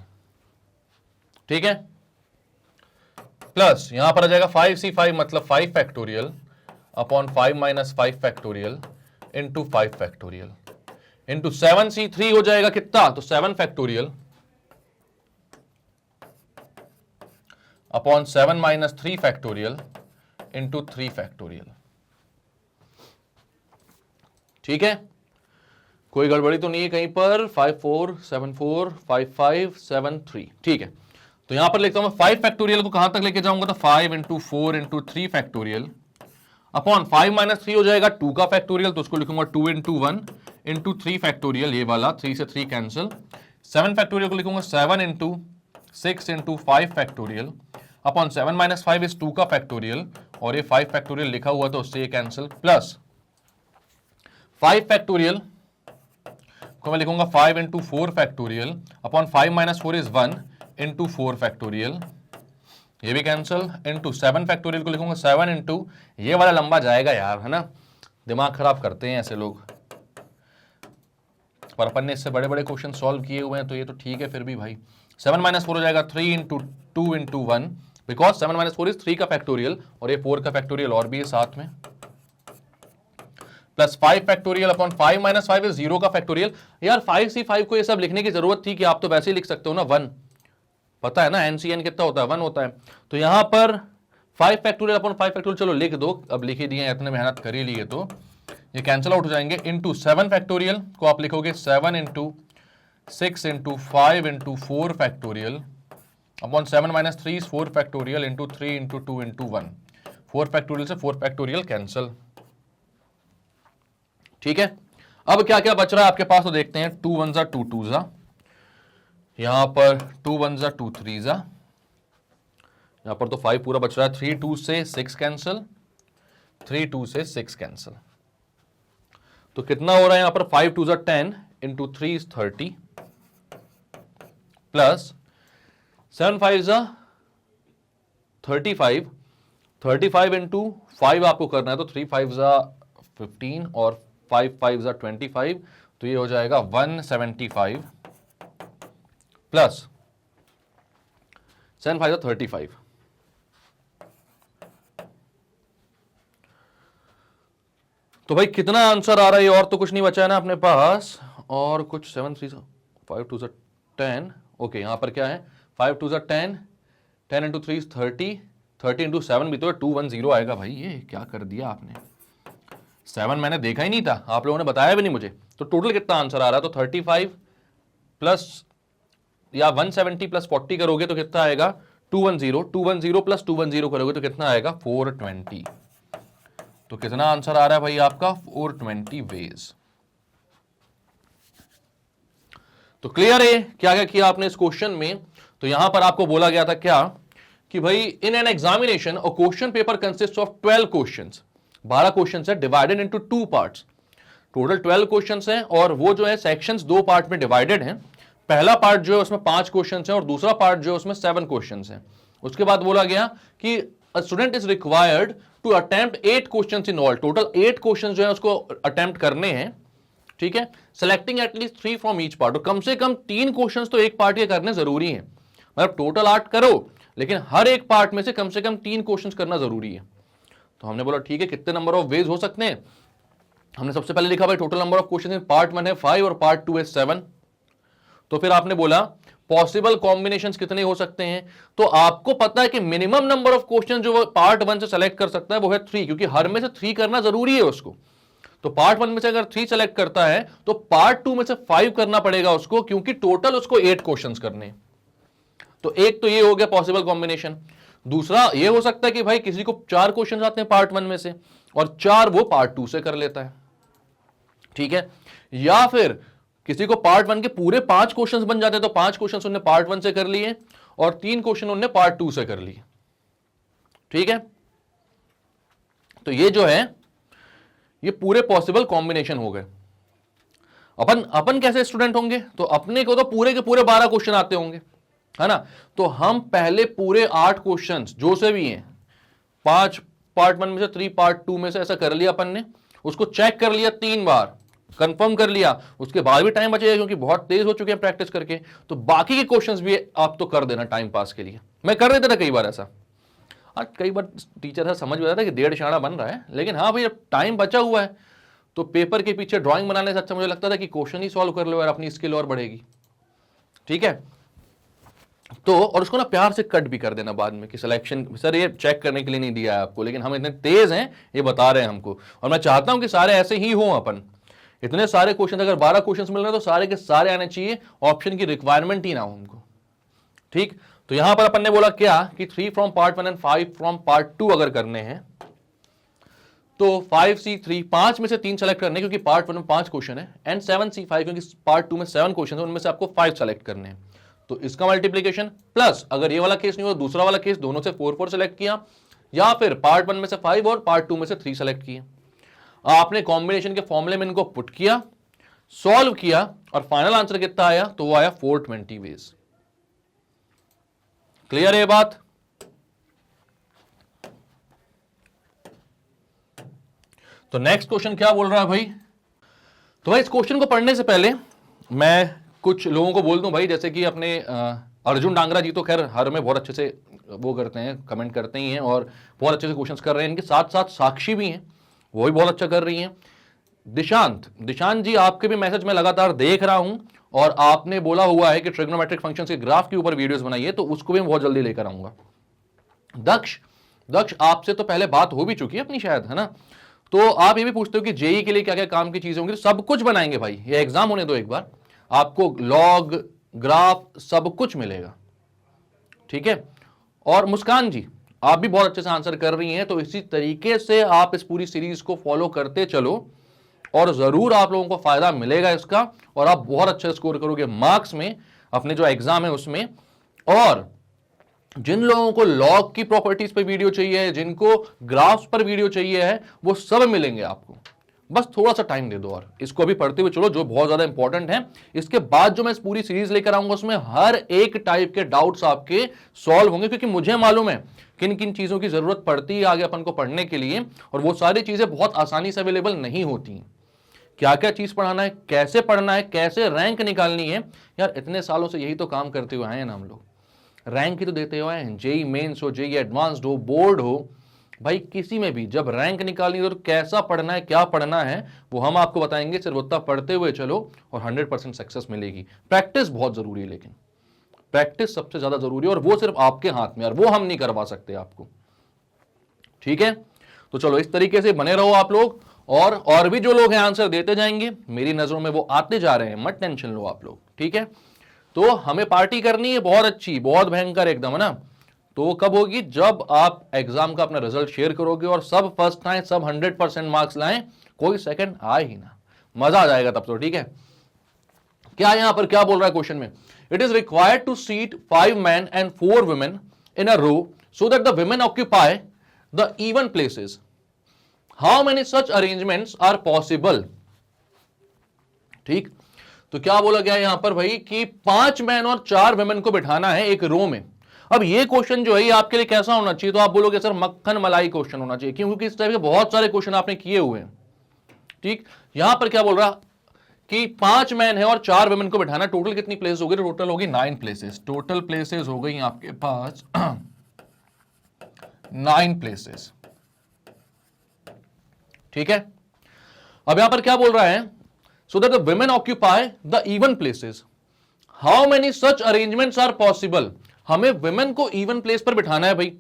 ठीक है, प्लस यहां पर आ जाएगा 5c5 मतलब 5 factorial upon 5 minus 5 factorial into 5 factorial into 7c3 हो जाएगा कितना, तो 7 factorial upon 7 minus 3 factorial into 3 factorial. ठीक है, कोई गड़बड़ी तो नहीं है कहीं पर। 5 4 7 4 5 5 7 3। ठीक है, तो यहां पर लिखता हूं मैं 5 फैक्टोरियल को कहां तक लेके जाऊंगा, तो 5 into 4 into 3 factorial upon 5 minus 3 हो जाएगा 2 का फैक्टोरियल, तो उसको लिखूंगा 2 इंटू 1 इंटू 3 फैक्टोरियल, ये वाला 3 से 3 कैंसिल। 7 फैक्टोरियल को लिखूंगा 7 into 6 into 5 factorial upon 7 minus 5 is 2 का फैक्टोरियल और ये 5 फैक्टोरियल लिखा हुआ तो उससे ये कैंसिल, प्लस 5 फैक्टोरियल को मैं लिखूंगा 5 into 4 factorial upon 5 minus 4 is 1 into 4 factorial, ये भी कैंसिल, इंटू 7 फैक्टोरियल को लिखूंगा 7 इंटू, ये वाला लंबा जाएगा यार, है ना, दिमाग खराब करते हैं ऐसे लोग, पर अपन ने इससे बड़े बड़े क्वेश्चन सॉल्व किए हुए हैं तो ये तो ठीक है, फिर भी भाई 7 माइनस 4 हो जाएगा 3 into 2 into 1 because 7 minus 4 is 3 का फैक्टोरियल और ये 4 का फैक्टोरियल और भी है साथ में, plus 5 factorial upon 5 minus 5 is 0 का फैक्टोरियल। यार 5c5 को ये सब लिखने की जरूरत थी कि आप तो वैसे ही लिख सकते हो ना 1, पता है ना NCN कितना होता है, 1 होता है, तो यहां पर 5 फैक्टोरियल अपॉन 5 फैक्टोरियल चलो लिख दो, अब लिख ही दिए, इतने मेहनत कर ही लिए तो ये कैंसिल आउट हो जाएंगे, इंटू 7 फैक्टोरियल को आप लिखोगे 7 into 6 into 5 into 4 factorial upon 7 minus 3 is 4 factorial into 3 into 2 into 1, 4 factorial से 4 फैक्टोरियल कैंसिल। ठीक है, अब क्या क्या बच रहा है आपके पास तो देखते हैं। 2 1 2 2 यहां पर 2 1 2 3 यहां पर तो 5 पूरा बच रहा है, 3 2 से 6 कैंसिल, 3 2 से 6 कैंसिल, तो कितना हो रहा है यहां पर 5 2 10 इंटू 3 इज 30 प्लस 7 5 35, 35 इंटू 5 आपको करना है तो 3 5 15 और 5 5 25, तो ये हो जाएगा 175 प्लस 7 5 35। तो भाई कितना आंसर आ रहा है, और तो कुछ नहीं बचा है ना अपने पास, और कुछ 7 3 5 2 10, ओके यहां पर क्या है 5 2 10, 10 इंटू 3 30, 30 इंटू 7 भी तो 210 आएगा। भाई ये क्या कर दिया आपने, 7 मैंने देखा ही नहीं था, आप लोगों ने बताया भी नहीं मुझे, तो टोटल कितना आंसर आ रहा है, तो 35 प्लस या 170 प्लस 40 करोगे तो कितना आएगा 210, 210 प्लस 210 करोगे तो कितना आएगा 420, तो कितना आंसर आ रहा है भाई आपका 420 वेज। तो क्लियर है क्या क्या किया आपने इस क्वेश्चन में। तो यहां पर आपको बोला गया था क्या कि भाई in an examination a question paper consist of 12 questions, 12 questions है divided into 2 parts, total 12 questions हैं और वो जो है सेक्शंस 2 पार्ट में डिवाइडेड हैं। पहला पार्ट जो है उसमें 5 क्वेश्चंस हैं और दूसरा पार्ट जो है उसमें 7 क्वेश्चंस हैं। उसके बाद बोला गया कि a student is required to attempt 8 questions in all, total 8 questions जो है उसको अटेम्प्ट करने हैं, ठीक है, selecting at least 3 from each part, और कम से कम 3 क्वेश्चंस तो एक पार्ट के करने जरूरी है, मतलब टोटल 8 करो लेकिन हर एक पार्ट में से कम 3 क्वेश्चंस करना जरूरी है। तो हमने बोला ठीक है कितने नंबर ऑफ वेज हो सकते हैं, हमने सबसे पहले लिखा भाई total number of question in part 1 है 5 और पार्ट 2 है 7, तो फिर आपने बोला पॉसिबल कॉम्बिनेशंस कितने हो सकते हैं, तो आपको पता है कि मिनिमम नंबर ऑफ क्वेश्चन जो वो पार्ट 1 से सेलेक्ट कर सकता है वो है 3, क्योंकि हर में से 3 करना जरूरी है उसको, तो पार्ट 1 में से अगर 3 सेलेक्ट करता है तो पार्ट 2 में से 5 करना पड़ेगा उसको, क्योंकि टोटल उसको 8 क्वेश्चंस करने। तो एक तो ये हो गया पॉसिबल कॉम्बिनेशन। दूसरा ये हो सकता है कि भाई किसी को 4 क्वेश्चन आते हैं पार्ट 1 में से और 4 वो पार्ट 2 से कर लेता है, ठीक है, या फिर किसी को पार्ट 1 के पूरे 5 क्वेश्चंस बन जाते हैं तो 5 क्वेश्चंस उन्होंने पार्ट 1 से कर लिए और 3 क्वेश्चन उन्होंने पार्ट 2 से कर लिए, ठीक है। तो ये जो है ये पूरे पॉसिबल कॉम्बिनेशन हो गए। अपन अपन कैसे स्टूडेंट होंगे, तो अपने को तो पूरे के पूरे 12 क्वेश्चन आते होंगे, है ना। तो हम पहले पूरे 8 क्वेश्चंस जो से भी हैं, 5 पार्ट 1 में से 3 पार्ट 2 में से ऐसा कर लिया अपन ने, उसको चेक कर लिया 3 बार, कंफर्म कर लिया, उसके बाद भी टाइम बचेगा क्योंकि बहुत तेज हो चुके हैं प्रैक्टिस करके, तो बाकी के क्वेश्चंस भी आप तो कर देना टाइम पास के लिए। मैं कर देता था कई बार ऐसा, आज कई बार टीचर समझ में आता है कि 1.5 शाणा बन रहा है, लेकिन हाँ भाई अब टाइम बचा हुआ है तो पेपर के पीछे ड्राइंग बनाने से अच्छा मुझे लगता था कि क्वेश्चन ही सॉल्व कर लो यार, अपनी स्किल और बढ़ेगी। ठीक है, तो और उसको ना प्यार से कट भी कर देना बाद में कि सिलेक्शन सर ये चेक करने के लिए नहीं दिया है आपको, लेकिन हम इतने तेज हैं ये बता रहे हैं हमको, और मैं चाहता हूं कि सारे ऐसे ही हों। अपन इतने सारे क्वेश्चन, अगर 12 क्वेश्चन मिल रहे हैं तो सारे के सारे आने चाहिए, ऑप्शन की रिक्वायरमेंट ही ना हो हमको। ठीक, तो यहां पर अपन ने बोला क्या कि 3 from part 1 and 5 from part 2 अगर करने हैं तो 5C3, 5 में से 3 सेलेक्ट करने क्योंकि पार्ट 1 में 5 क्वेश्चन है, एंड 7C5 क्योंकि पार्ट 2 में 7 क्वेश्चन है, उनमें से आपको 5 सेलेक्ट करने हैं। तो इसका मल्टीप्लीकेशन प्लस, अगर ये वाला केस नहीं हुआ दूसरा वाला केस, दोनों से 4 सेलेक्ट किया, या फिर पार्ट 1 में से 5 और पार्ट 2 में से 3 सेलेक्ट किए। आपने कॉम्बिनेशन के फॉर्मूले में इनको पुट किया, सॉल्व किया, और फाइनल आंसर कितना आया, तो वो आया 420 वेज। क्लियर है ये बात? तो नेक्स्ट क्वेश्चन क्या बोल रहा है भाई? तो भाई इस क्वेश्चन को पढ़ने से पहले मैं कुछ लोगों को बोल दूं भाई, जैसे कि अपने अर्जुन डांगरा जी तो खैर हर में बहुत अच्छे से वो करते हैं, कमेंट करते ही हैं और बहुत अच्छे से क्वेश्चंस कर रहे हैं। इनके साथ साथ साक्षी भी हैं, वो भी बहुत अच्छा कर रही हैं। दिशांत जी, आपके भी मैसेज मैं लगातार देख रहा हूं, और आपने बोला हुआ है कि ट्रिग्नोमेट्रिक फंक्शंस के ग्राफ के ऊपर वीडियोस बनाइए, तो उसको भी मैं बहुत जल्दी लेकर आऊंगा। दक्ष आपसे तो पहले बात हो भी चुकी है अपनी शायद, है ना। तो आप ये भी पूछते हो कि जेई के लिए क्या क्या काम की चीजें होंगी, तो सब कुछ बनाएंगे भाई, ये एग्जाम होने दो एक बार, आपको लॉग ग्राफ सब कुछ मिलेगा। ठीक है, और मुस्कान जी आप भी बहुत अच्छे से आंसर कर रही हैं, तो इसी तरीके से आप इस पूरी सीरीज को फॉलो करते चलो और जरूर आप लोगों को फायदा मिलेगा इसका, और आप बहुत अच्छा स्कोर करोगे मार्क्स में अपने जो एग्जाम है उसमें। और जिन लोगों को लॉग की प्रॉपर्टीज पर वीडियो चाहिए, जिनको ग्राफ्स पर वीडियो चाहिए है, वो सब मिलेंगे आपको, बस थोड़ा सा टाइम दे दो। और इसको अभी पढ़ते हुए चलो, जो बहुत ज्यादा इंपॉर्टेंट है। इसके बाद जो मैं इस पूरी सीरीज लेकर आऊंगा उसमें हर एक टाइप के डाउट्स आपके सॉल्व होंगे, क्योंकि मुझे मालूम है किन किन चीजों की जरूरत पड़ती है आगे अपन को पढ़ने के लिए, और वो सारी चीजें बहुत आसानी से अवेलेबल नहीं होती। क्या क्या चीज पढ़ाना है, कैसे पढ़ना है, कैसे रैंक निकालनी है, यार इतने सालों से यही तो काम करते हुए आए हैं ना हम लोग। रैंक ही तो देते हुए हैं, जेई मेंस हो, जेई एडवांस्ड हो, बोर्ड हो, भाई किसी में भी जब रैंक निकालनी है तो कैसा पढ़ना है, क्या पढ़ना है, वो हम आपको बताएंगे। सिर्फ उतना पढ़ते हुए चलो और 100% सक्सेस मिलेगी। प्रैक्टिस बहुत जरूरी है, लेकिन प्रैक्टिस सबसे ज्यादा जरूरी है, और वो सिर्फ आपके हाथ में, और वो हम नहीं करवा सकते आपको। ठीक है, तो चलो इस तरीके से बने रहो आप लोग, और भी जो लोग हैं आंसर देते जाएंगे, मेरी नजरों में वो आते जा रहे हैं, मत टेंशन लो आप लोग। ठीक है, तो हमें पार्टी करनी है बहुत अच्छी, बहुत भयंकर एकदम, है ना। तो कब होगी? जब आप एग्जाम का अपना रिजल्ट शेयर करोगे और सब फर्स्ट आए, सब 100% मार्क्स लाएं, कोई सेकंड आए ही ना, मजा आ जाएगा तब तो। ठीक है, क्या यहां पर क्या बोल रहा है क्वेश्चन में? It is required to seat 5 men and 4 women in a row so that the women occupy the even places. How many such arrangements are possible? ठीक, तो क्या बोला गया यहां पर भाई कि 5 मैन और 4 वुमेन को बिठाना है एक रो में। अब ये क्वेश्चन जो है ये आपके लिए कैसा होना चाहिए? तो आप बोलोगे सर मक्खन मलाई क्वेश्चन होना चाहिए, क्योंकि इस टाइप के बहुत सारे क्वेश्चन आपने किए हुए हैं। ठीक, यहां पर क्या बोल रहा कि 5 मैन है और 4 वुमेन को बिठाना, टोटल कितनी प्लेस होगी? टोटल होगी 9 प्लेसेस। टोटल प्लेसेस हो गई आपके पास 9 प्लेसेस। ठीक है, अब यहां पर क्या बोल रहा है? so that the women occupy the even places. How many such arrangements are possible? हमें women को even place पर बिठाना है भाई।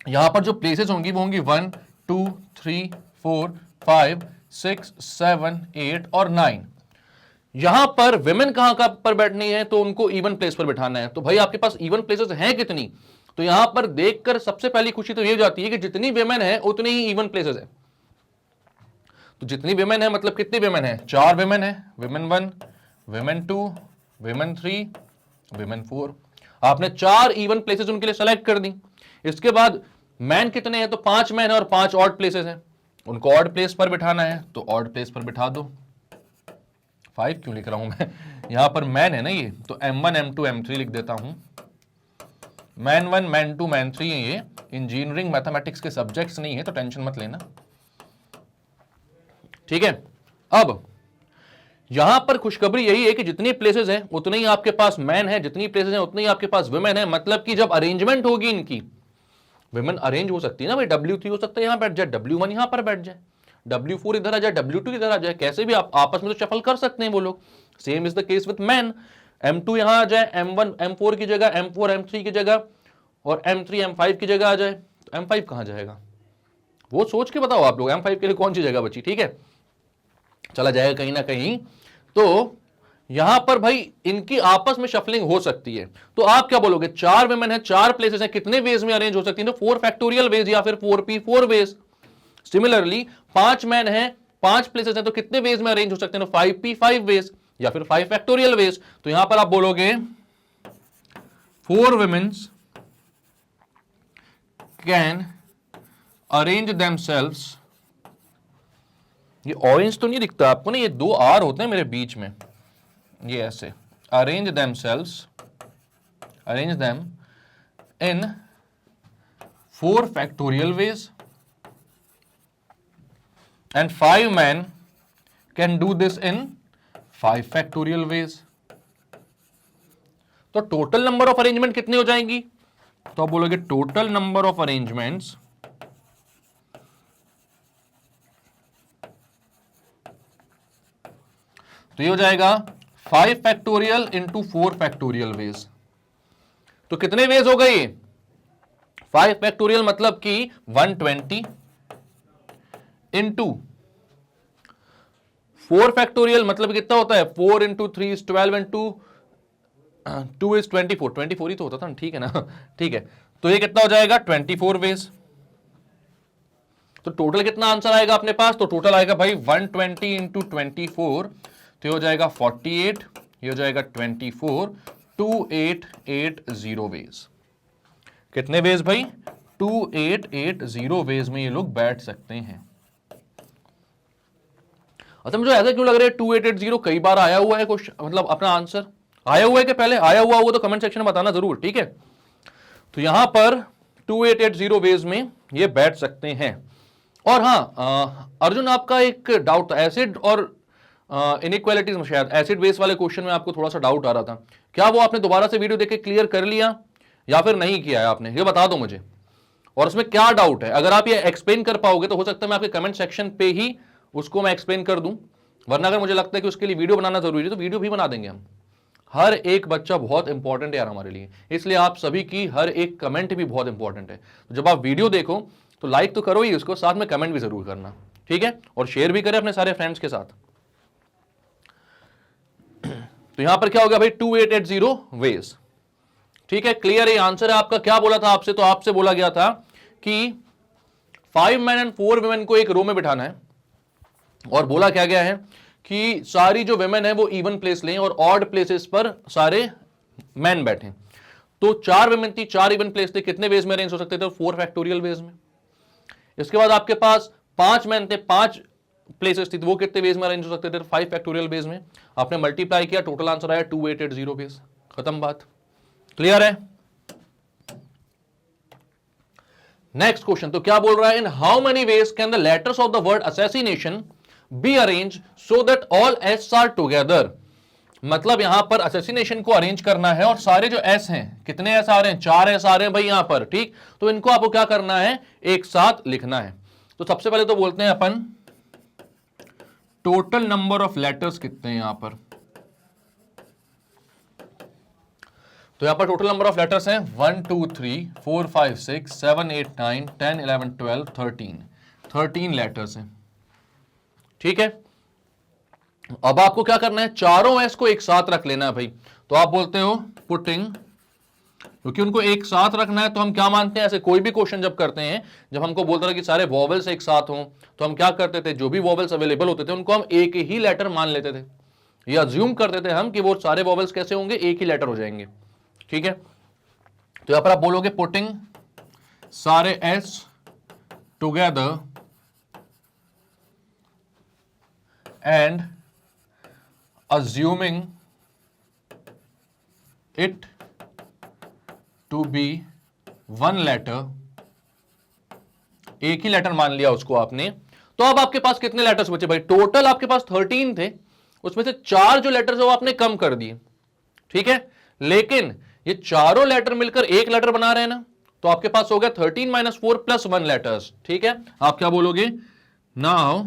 यहां पर जो places होंगी वो होंगी 1 2 3 4 5 6 7 8 और 9। यहां पर women कहां का पर बैठनी है? तो उनको even place पर बिठाना है। तो भाई आपके पास even places हैं कितनी? तो यहां पर देखकर सबसे पहली खुशी तो ये हो जाती है कि जितनी women है उतनी ही even places है। तो जितनी विमेन है मतलब कितनी विमेन है? 4 विमेन है, विमेन 1, विमेन 2, विमेन 3, विमेन 4। आपने 4 इवन प्लेसेस उनके लिए सेलेक्ट कर दी। इसके बाद मैन कितने हैं, तो 5 मैन है और 5 ऑड प्लेसेस हैं, उनको ऑड प्लेस पर बिठाना है तो ऑड प्लेस पर बिठा दो। 5 क्यों लिख रहा हूं मैं, यहां पर मैन है ना ये, तो M1 M2 M3 लिख देता हूं। मैन 1 मैन 2 मैन 3 है, ये इंजीनियरिंग मैथमेटिक्स के सब्जेक्ट्स नहीं है तो टेंशन मत लेना, ठीक है। अब यहां पर खुशखबरी यही है कि जितनी प्लेसेस हैं उतने ही आपके पास मैन है, जितनी प्लेसेस हैं उतनी ही आपके पास वुमेन है। मतलब कि जब अरेंजमेंट होगी इनकी, वुमेन अरेंज हो सकती है ना भाई, W3 हो सकता है यहां बैठ जाए, W1 यहां पर बैठ जाए, W4 इधर आ जाए, W2 इधर आ जाए, कैसे भी आप आपस में तो शफल कर सकते हैं वो लोग। Same is the case with man, M2 यहां आ जाए, M1 M4 की जगह, M4 M3 की जगह, और M3 M5 की जगह आ जाए। तो M5 कहां जाएगा, वो सोच के बताओ आप लोग, M5 के लिए कौन सी जगह बची, ठीक है, चला जाएगा कहीं ना कहीं। तो यहां पर भाई इनकी आपस में शफलिंग हो सकती है। तो आप क्या बोलोगे, 4 वुमेन है, 4 प्लेसेस है, कितने वेज में अरेंज हो सकती है, तो 4 फैक्टोरियल वेज या फिर 4p4 वेज। सिमिलरली 5 मैन है, 5 प्लेसेस है, तो कितने वेज में अरेंज हो सकते हैं, तो 5p5 वेज या फिर 5 फैक्टोरियल वेज। तो यहां पर आप बोलोगे 4 वुमेन्स कैन अरेंज देमसेल्व्स, ये ऑरेंज तो नहीं दिखता आपको ना, ये 2 R होते हैं मेरे बीच में, ये ऐसे, arrange themselves, arrange them in 4 factorial veg and 5 men can do this in 5 factorial ways। तो टोटल नंबर ऑफ अरेंजमेंट कितनी हो जाएंगी, तो आप बोलोगे टोटल नंबर ऑफ अरेंजमेंट्स तो ये हो जाएगा 5 फैक्टोरियल इंटू 4 फैक्टोरियल वेज। तो कितने वेज हो गए, 5 फैक्टोरियल मतलब कि 120 इंटू 4 फैक्टोरियल मतलब कितना होता है, 4 इंटू 3 इज 12 इंटू 2 इज 24, 24 ही तो होता था, ठीक है ना, ठीक है। तो ये कितना हो जाएगा 24 वेज। तो टोटल कितना आंसर आएगा अपने पास, तो टोटल आएगा भाई 120 इंटू 24, तो ये हो जाएगा 48, ये हो जाएगा 24, 2880 वेज। कितने वेज भाई, 2880 वेज में ये लोग बैठ सकते हैं। अच्छा मुझे ऐसा क्यों लग रहा है 2880 कई बार आया हुआ है क्वेश्चन, मतलब अपना आंसर आया हुआ है कि पहले आया हुआ होगा, तो कमेंट सेक्शन में बताना जरूर, ठीक है। तो यहां पर 2880 वेज में ये बैठ सकते हैं। और हाँ अर्जुन आपका एक डाउट था एसिड और इनइक्वालिटीज में, शायद एसिड बेस वाले क्वेश्चन में आपको थोड़ा सा डाउट आ रहा था, क्या वो आपने दोबारा से वीडियो देख के क्लियर कर लिया या फिर नहीं किया है आपने, ये बता दो मुझे, और उसमें क्या डाउट है। अगर आप ये एक्सप्लेन कर पाओगे तो हो सकता है मैं आपके कमेंट सेक्शन पे ही उसको मैं एक्सप्लेन कर दूं, वरना अगर मुझे लगता है कि उसके लिए वीडियो बनाना जरूरी है तो वीडियो भी बना देंगे हम। हर एक बच्चा बहुत इंपॉर्टेंट है यार हमारे लिए, इसलिए आप सभी की हर एक कमेंट भी बहुत इंपॉर्टेंट है। तो जब आप वीडियो देखो तो लाइक तो करो ही उसको, साथ में कमेंट भी जरूर करना, ठीक है, और शेयर भी करें अपने सारे फ्रेंड्स के साथ। तो यहां पर क्या हो गया भाई 2880 वेज, ठीक है, क्लियर है आंसर है आपका। क्या बोला था आपसे, तो आपसे बोला गया था कि 5 मैन एंड 4 वुमेन को एक रो में बिठाना है, और बोला क्या गया है कि सारी जो वुमेन है वो इवन प्लेस लें और ऑड प्लेसेस पर सारे मैन बैठे। तो 4 वुमेन थी, 4 इवन प्लेस थे, कितने वेज में अरेंज हो सकते थे, 4 फैक्टोरियल वेज में। इसके बाद आपके पास 5 मैन थे, 5 प्लेसेस थी, तो वो कितने वेज में अरेंज हो सकते थे, 5 फैक्टोरियल वेज में। आपने मल्टीप्लाई किया, टोटल आंसर आया 2880 वेज, खत्म बात, क्लियर है। नेक्स्ट क्वेश्चन, तो क्या बोल रहा है, in how many ways can the letters of the word assassination be arrange so that all S R together. मतलब यहां पर असैसिनेशन को अरेंज करना है और सारे जो एस हैं, कितने एस आ रहे हैं, 4 एस आ रहे हैं भाई यहां पर, ठीक। तो इनको आपको क्या करना है, एक साथ लिखना है। तो सबसे पहले तो बोलते हैं अपन टोटल नंबर ऑफ लेटर्स कितने हैं यहां पर। तो यहां पर टोटल नंबर ऑफ लेटर्स हैं 1 2 3 4 5 6 7 8 9 10 11 12 13 लेटर्स हैं, ठीक है। अब आपको क्या करना है, चारों एस को एक साथ रख लेना है भाई। तो आप बोलते हो पुटिंग, क्योंकि उनको एक साथ रखना है तो हम क्या मानते हैं, ऐसे कोई भी क्वेश्चन जब करते हैं, जब हमको बोलता था कि सारे वॉवेल्स एक साथ हों, तो हम क्या करते थे, जो भी वॉवेल्स अवेलेबल होते थे उनको हम एक ही लेटर मान लेते थे, या अज्यूम करते थे हम कि वो सारे वॉवेल्स कैसे होंगे, एक ही लेटर हो जाएंगे, ठीक है। तो यहां पर आप बोलोगे पुटिंग सारे s together and assuming it to be one letter, एक ही लेटर मान लिया उसको आपने, तो अब आपके पास कितने लेटर्स बचे भाई? टोटल आपके पास 13 थे, उसमें से 4 जो लेटर्स है वो आपने कम कर दिए, ठीक है। लेकिन ये चारों लेटर मिलकर एक लेटर बना रहे हैं ना, तो आपके पास हो गया 13 - 4 + 1 लेटर्स, ठीक है। आप क्या बोलोगे? Now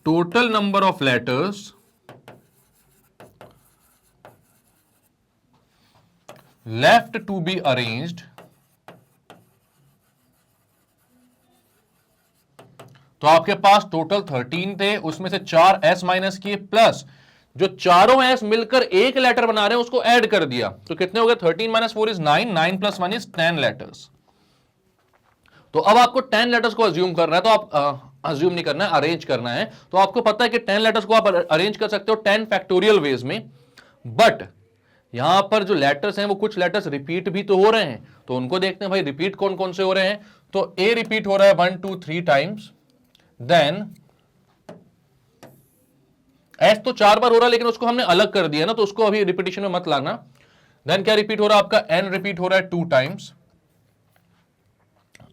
total number of letters left to be arranged, तो आपके पास टोटल 13 थे, उसमें से 4 s माइनस किए, प्लस जो चारों s मिलकर एक लेटर बना रहे हैं उसको ऐड कर दिया, तो कितने हो गए? 13 - 4 इज 9, 9 + 1 इज 10 लेटर्स। तो अब आपको 10 लेटर्स को अज्यूम करना है, तो आप अज्यूम नहीं करना है, अरेंज करना है। तो आपको पता है कि 10 लेटर्स को आप अरेंज कर सकते हो 10 फैक्टोरियल वेज में, बट यहां पर जो लेटर्स हैं वो कुछ लेटर्स रिपीट भी तो हो रहे हैं, तो उनको देखते हैं भाई रिपीट कौन कौन से हो रहे हैं। तो ए रिपीट हो रहा है 1 2 3 टाइम्स, देन एस तो 4 बार हो रहा है लेकिन उसको हमने अलग कर दिया ना, तो उसको अभी रिपीटिशन में मत लाना। देन क्या रिपीट हो रहा है आपका? एन रिपीट हो रहा है 2 टाइम्स,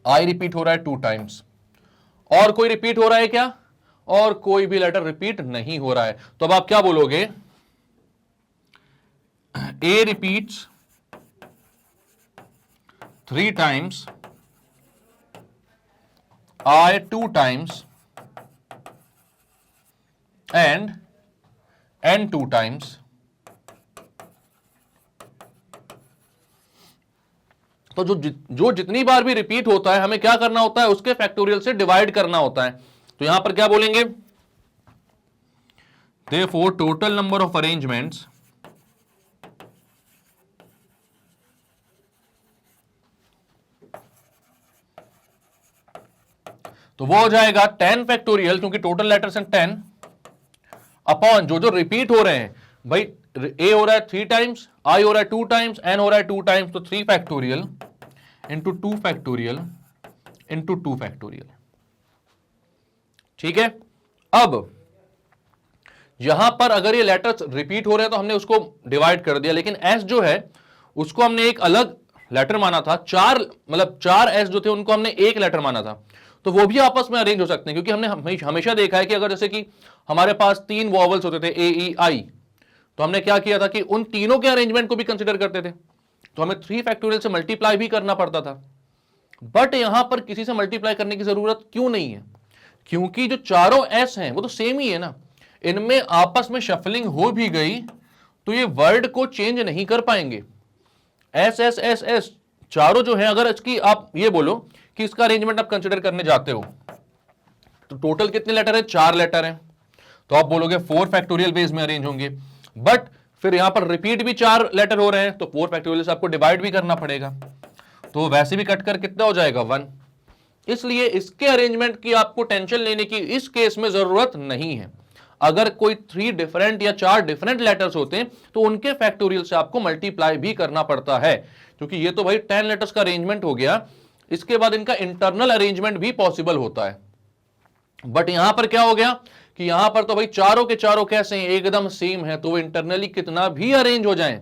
आई रिपीट हो रहा है 2 टाइम्स, और कोई रिपीट हो रहा है क्या? और कोई भी लेटर रिपीट नहीं हो रहा है। तो अब आप क्या बोलोगे? A repeats 3 times, I 2 times and N 2 times. तो जो जितनी बार भी रिपीट होता है हमें क्या करना होता है? उसके फैक्टोरियल से डिवाइड करना होता है। तो यहां पर क्या बोलेंगे? Therefore, total number of arrangements तो वो हो जाएगा 10 फैक्टोरियल, क्योंकि टोटल लेटर्स हैं 10, अपॉन जो रिपीट हो रहे हैं भाई, ए हो रहा है 3 टाइम्स, आई हो रहा है 2 टाइम्स, एन हो रहा है 2 टाइम्स, तो 3 factorial into 2 factorial into 2 factorial, ठीक है। अब यहां पर अगर ये लेटर्स रिपीट हो रहे हैं तो हमने उसको डिवाइड कर दिया, लेकिन एस जो है उसको हमने एक अलग लेटर माना था। 4 एस जो थे उनको हमने एक लेटर माना था, तो वो भी आपस में अरेंज हो सकते हैं, क्योंकि हमने हमेशा देखा है कि अगर जैसे कि हमारे पास 3 वॉवल्स होते थे ए ई आई, तो हमने क्या किया था कि उन तीनों के अरेंजमेंट को भी कंसिडर करते थे, तो हमें 3 फैक्टोरियल से मल्टीप्लाई भी करना पड़ता था। बट यहां पर किसी से मल्टीप्लाई करने की जरूरत क्यों नहीं है? क्योंकि जो चारों एस हैं वो तो सेम ही है ना, इनमें आपस में शफलिंग हो भी गई तो ये वर्ड को चेंज नहीं कर पाएंगे। एस एस एस एस चारों जो है, अगर इसकी आप ये बोलो कि इसका अरेंजमेंट आप कंसिडर करने जाते हो तो टोटल कितने लेटर है? 4 लेटर हैं, तो आप बोलोगे 4 फैक्टोरियल बेस में अरेंज होंगे, बट फिर यहां पर रिपीट भी 4 लेटर हो रहे हैं, तो 4 फैक्टोरियल से आपको डिवाइड भी करना पड़ेगा, तो वैसे भी कट कर कितना हो जाएगा? 1। इसलिए इसके अरेंजमेंट की आपको टेंशन लेने की इस केस में जरूरत नहीं है। अगर कोई 3 डिफरेंट या 4 डिफरेंट लेटर्स होते हैं तो उनके फैक्टोरियल से आपको मल्टीप्लाई भी करना पड़ता है, क्योंकि ये तो भाई 10 लेटर्स का अरेंजमेंट हो गया, इसके बाद इनका इंटरनल अरेंजमेंट भी पॉसिबल होता है। बट यहां पर क्या हो गया कि यहां पर तो भाई चारों के चारों कैसे हैं? एकदम सेम है, तो वो इंटरनली कितना भी अरेंज हो जाएं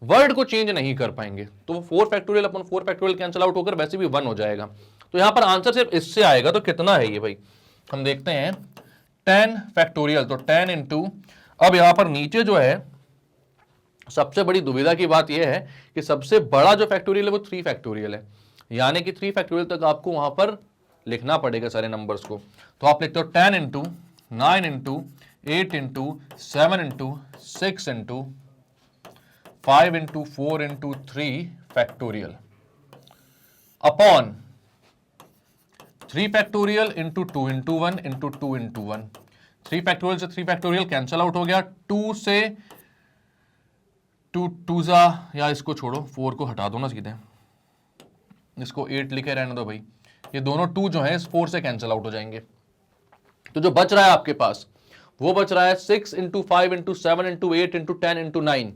वर्ड को चेंज नहीं कर पाएंगे, तो वो 4 फैक्टोरियल अपन 4 फैक्टोरियल कैंसिल आउट होकर वैसे भी 1 हो जाएगा। तो यहां पर आंसर सिर्फ इससे आएगा, तो कितना है ये भाई? हम देखते हैं 10 फैक्टोरियल, तो 10 इंटू, अब यहां पर नीचे जो है सबसे बड़ी दुविधा की बात यह है कि सबसे बड़ा जो फैक्टोरियल है वो 3 फैक्टोरियल है, यानी कि 3 फैक्टोरियल तक आपको वहां पर लिखना पड़ेगा सारे नंबर्स को। तो आप लिखते हो 10 into 9 into 8 into 7 into 6 into 5 into 4 into 3 factorial upon 3 factorial into 2 into 1 into 2 into 1। 3 factorial से 3 फैक्टोरियल कैंसल आउट हो गया, 2 से 2 टूजा, या इसको छोड़ो 4 को हटा दो ना सीधे, इसको 8 लिखे रहने दो भाई, ये दोनों 2 जो है इस 4 से कैंसल आउट हो जाएंगे। तो जो बच रहा है आपके पास वो बच रहा है 6 into 5 into 7 into 8 into 10 into 9।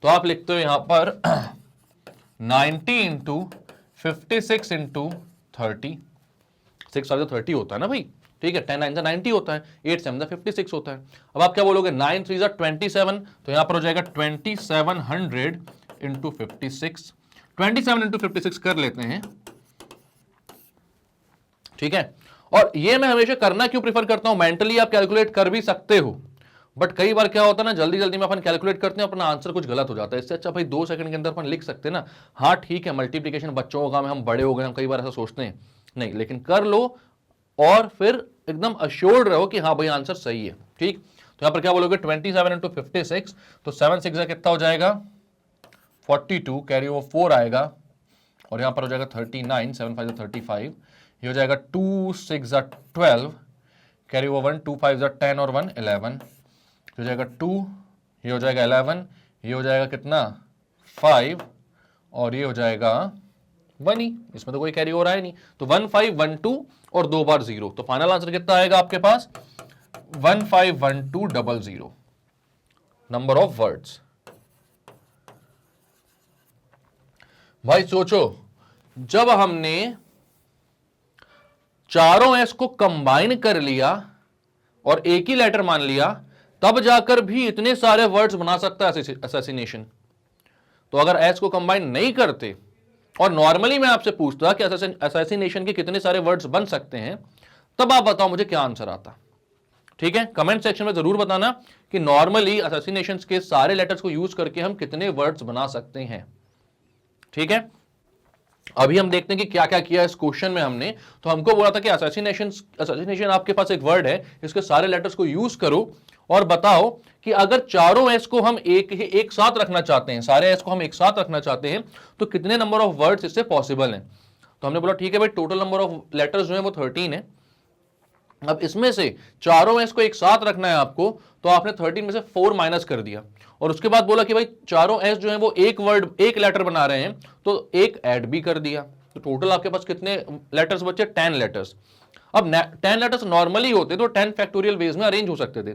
तो आप लिखते हो यहां पर 90 इंटू 56 इंटू 30, 6 30 होता है ना भाई, ठीक है, 10 9 90 होता है, 8 7 56 होता है। अब आप क्या बोलोगे, 9 3 27, तो यहां पर हो जाएगा 2700 इंटू 56, 27 इंटू 56 कर लेते हैं, ठीक है। और ये मैं हमेशा करना क्यों प्रीफर करता हूं, मेंटली आप कैलकुलेट कर भी सकते हो, बट कई बार क्या होता है ना, जल्दी जल्दी में अपन कैलकुलेट करते हैं, अपना आंसर कुछ गलत हो जाता है। इससे अच्छा भाई 2 सेकंड के अंदर अपन लिख सकते हैं ना। हाँ ठीक है, मल्टीप्लीकेशन बच्चों का काम है, हम बड़े हो गए, हम कई बार ऐसा सोचते हैं, नहीं, लेकिन कर लो और फिर एकदम अश्योर्ड रहो कि हाँ भाई आंसर सही है, ठीक। तो यहां पर क्या बोलोगे, 27 इंटू 56, तो 7 6 कितना हो जाएगा 42, कैरी ओवर 4 आएगा, और यहां पर हो जाएगा 39, 7 5 35, ये हो जाएगा 2 6 12, कैरी ओवर 1, 2 5 10 और 1 11, हो जाएगा 2, ये हो जाएगा 11, ये हो जाएगा कितना 5, और ये हो जाएगा 1 ही, इसमें तो कोई कैरी ओवर आया नहीं, तो 1 5 1 2 और 2 बार 0, तो फाइनल आंसर कितना आएगा आपके पास 151200 नंबर ऑफ वर्ड्स। भाई सोचो, जब हमने चारों एस को कंबाइन कर लिया और एक ही लेटर मान लिया, तब जाकर भी इतने सारे वर्ड्स बना सकता है असैसिनेशन। तो अगर एस को कंबाइन नहीं करते और नॉर्मली मैं आपसे पूछता कि असैसिनेशन के कितने सारे वर्ड्स बन सकते हैं, तब आप बताओ मुझे क्या आंसर आता। ठीक है, कमेंट सेक्शन में जरूर बताना कि नॉर्मली असैसिनेशंस के सारे लेटर्स को यूज करके हम कितने वर्ड्स बना सकते हैं। ठीक है, अभी हम देखते हैं कि क्या क्या किया इस क्वेश्चन में हमने। तो हमको बोला था कि असैसिनेशन आपके पास एक वर्ड है, इसके सारे लेटर्स को यूज करो और बताओ कि अगर चारों एस को हम एक साथ रखना चाहते हैं, सारे एस को हम एक साथ रखना चाहते हैं, तो कितने नंबर ऑफ वर्ड्स इससे पॉसिबल हैं। तो हमने बोला ठीक है भाई, टोटल नंबर ऑफ लेटर्स जो है वो 13 है। अब इसमें से चारों एस को एक साथ रखना है आपको, तो आपने 13 में से 4 माइनस कर दिया, और उसके बाद बोला कि भाई चारों एस जो है वो एक वर्ड एक लेटर बना रहे हैं, तो एक ऐड भी कर दिया। तो टोटल आपके पास कितने लेटर्स बचे, 10 लेटर्स। अब 10 लेटर्स नॉर्मली होते तो 10 फैक्टोरियल वेज में अरेंज हो सकते थे,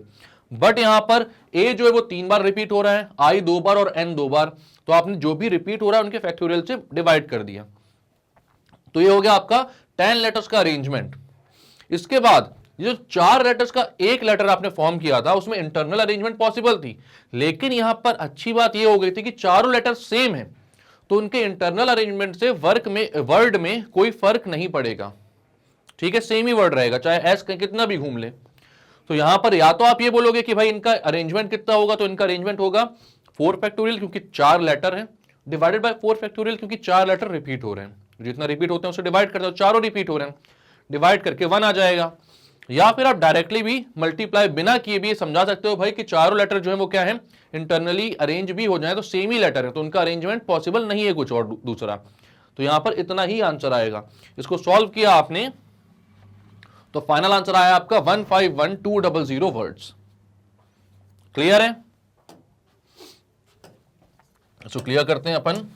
बट यहां पर ए जो है वो 3 बार रिपीट हो रहा है, आई 2 बार और एन 2 बार, तो आपने जो भी रिपीट हो रहा है उनके फैक्टोरियल से डिवाइड कर दिया। तो ये हो गया आपका 10 लेटर्स का अरेंजमेंट। इसके बाद जो 4 लेटर्स का एक लेटर आपने फॉर्म किया था, उसमें इंटरनल अरेंजमेंट पॉसिबल थी, लेकिन यहां पर अच्छी बात यह हो गई थी कि चारों लेटर सेम है, तो उनके इंटरनल अरेंजमेंट से वर्ड में कोई फर्क नहीं पड़ेगा। ठीक है, सेम ही वर्ड रहेगा, चाहे एस कितना भी घूम ले। तो यहां पर या तो आप ये बोलोगे कि भाई इनका अरेंजमेंट कितना होगा, तो इनका अरेंजमेंट होगा 4 फैक्टोरियल क्योंकि 4 लेटर है, डिवाइडेड बाय 4 फैक्टोरियल क्योंकि 4 लेटर रिपीट हो रहे हैं, जितना रिपीट होते हैं उससे डिवाइड करते हैं, चारों रिपीट हो रहे हैं, डिवाइड करके 1 आ जाएगा। या फिर आप डायरेक्टली भी मल्टीप्लाई बिना किए भी समझा सकते हो भाई कि चारों लेटर जो है वो क्या है, इंटरनली अरेंज भी हो जाए तो सेम ही लेटर है, तो उनका अरेंजमेंट पॉसिबल नहीं है कुछ और दूसरा। तो यहां पर इतना ही आंसर आएगा। इसको सॉल्व किया आपने तो फाइनल आंसर आया आपका 151200 वर्ड्स। क्लियर है? इसको क्लियर करते हैं अपन।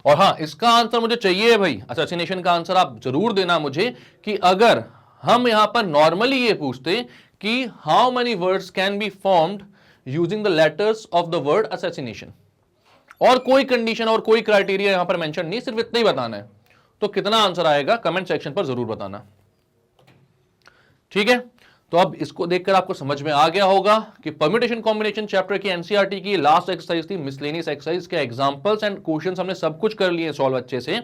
और हाँ, इसका आंसर मुझे चाहिए भाई, असैसिनेशन का आंसर आप जरूर देना मुझे, कि अगर हम यहां पर नॉर्मली ये पूछते कि how many words can be formed using the letters of the word assassination, और कोई कंडीशन और कोई क्राइटेरिया यहां पर मेंशन नहीं, सिर्फ इतना ही बताना है, तो कितना आंसर आएगा कमेंट सेक्शन पर जरूर बताना। ठीक है, तो अब इसको देखकर आपको समझ में आ गया होगा कि परम्यूटेशन कॉम्बिनेशन चैप्टर की एनसीईआरटी की लास्ट एक्सरसाइज थी मिसलेनियस एक्सरसाइज के एग्जांपल्स एंड क्वेश्चंस हमने सब कुछ कर लिए सॉल्व अच्छे से।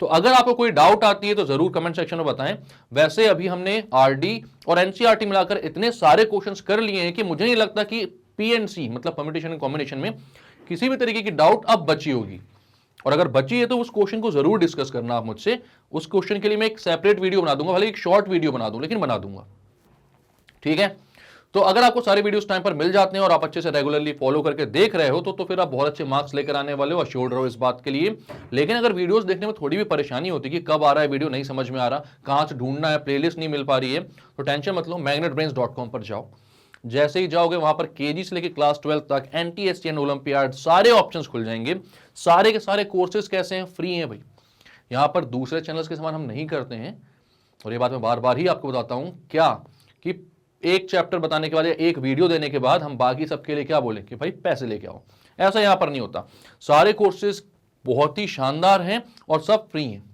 तो अगर आपको कोई डाउट आती है तो जरूर कमेंट सेक्शन में बताएं। वैसे अभी हमने आरडी और एनसीईआरटी मिलाकर इतने सारे क्वेश्चंस कर लिए हैं कि मुझे नहीं लगता कि पीएनसी मतलब परम्यूटेशन एंड कॉम्बिनेशन में किसी भी तरीके की डाउट अब बची होगी, और अगर बची है तो उस क्वेश्चन को जरूर डिस्कस करना आप मुझसे। उस क्वेश्चन के लिए मैं एक सेपरेट वीडियो बना दूंगा, भले एक शॉर्ट वीडियो बना दूं, लेकिन बना दूंगा। ठीक है, तो अगर आपको सारे वीडियोस टाइम पर मिल जाते हैं और आप अच्छे से रेगुलरली फॉलो करके देख रहे हो तो फिर आप बहुत अच्छे मार्क्स लेकर आने वाले हो, अश्योर्ड रहो इस बात के लिए। लेकिन अगर वीडियोस देखने में थोड़ी भी परेशानी होती है कि कब आ रहा है वीडियो, नहीं समझ में आ रहा, कहां से ढूंढना है, प्लेलिस्ट नहीं मिल पा रही है, तो टेंशन मत लो, magnetbrains.com पर जाओ। जैसे ही जाओगे वहां पर केजी से लेकर क्लास 12 तक एनटीएसटी एंड ओलंपियाड सारे ऑप्शंस खुल जाएंगे। सारे के सारे कोर्सेज कैसे हैं, फ्री हैं भाई। यहाँ पर दूसरे चैनल्स के समान हम नहीं करते हैं, और ये बात मैं बार बार ही आपको बताता हूं क्या, कि एक चैप्टर बताने के बाद या एक वीडियो देने के बाद हम बाकी सबके लिए क्या बोले कि भाई पैसे लेके आओ। ऐसा यहाँ पर नहीं होता। सारे कोर्सेज बहुत ही शानदार हैं और सब फ्री हैं।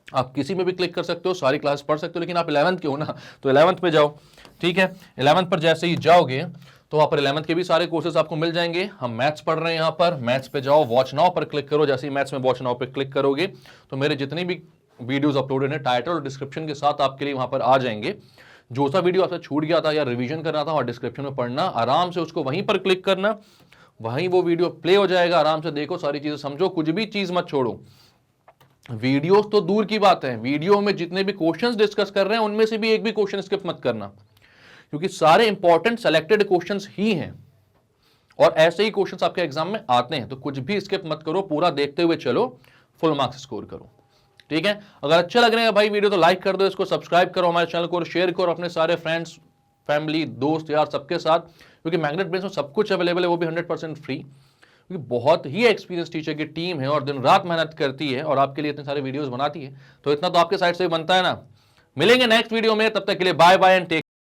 आप किसी में भी क्लिक कर सकते हो, सारी क्लास पढ़ सकते हो, लेकिन आप 11th के हो ना, तो 11th पे जाओ। ठीक है, 11th पर जैसे ही जाओगे तो वहाँ पर 11th के भी सारे कोर्सेज आपको मिल जाएंगे। हम मैथ्स पढ़ रहे हैं यहाँ पर, मैथ्स पे जाओ, वॉच नाउ पर क्लिक करो। जैसे ही मैथ्स में वॉच नाउ पे क्लिक करोगे तो मेरे जितनी भी वीडियोस अपलोडेड हैं टाइटल और डिस्क्रिप्शन के साथ आपके लिए वहाँ पर आ जाएंगे। जो सा वीडियो आपसे छूट गया था या रिवीजन करना था और डिस्क्रिप्शन में पढ़ना, आराम से उसको वहीं पर क्लिक करना, वहीं वो वीडियो प्ले हो जाएगा। आराम से देखो, सारी चीजें समझो, कुछ भी चीज मत छोड़ो। वीडियोस तो दूर की बात है, वीडियो में जितने भी क्वेश्चंस डिस्कस कर रहे हैं उनमें से भी एक भी क्वेश्चन स्किप मत करना, क्योंकि सारे इंपॉर्टेंट सेलेक्टेड क्वेश्चंस ही हैं और ऐसे ही क्वेश्चंस आपके एग्जाम में आते हैं। तो कुछ भी स्किप मत करो, पूरा देखते हुए चलो, फुल मार्क्स स्कोर करो। ठीक है, अगर अच्छा लग रहा है भाई वीडियो तो लाइक कर दो, इसको सब्सक्राइब करो हमारे चैनल को और शेयर करो अपने सारे फ्रेंड्स, फैमिली, दोस्त यार सबके साथ, क्योंकि मैग्नेट ब्रेन्स में सब कुछ अवेलेबल है, वो भी 100% फ्री, क्योंकि बहुत ही एक्सपीरियंस टीचर की टीम है और दिन रात मेहनत करती है और आपके लिए इतने सारे वीडियोस बनाती है। तो इतना तो आपके साइड से भी बनता है ना। मिलेंगे नेक्स्ट वीडियो में, तब तक के लिए बाय बाय एंड टेक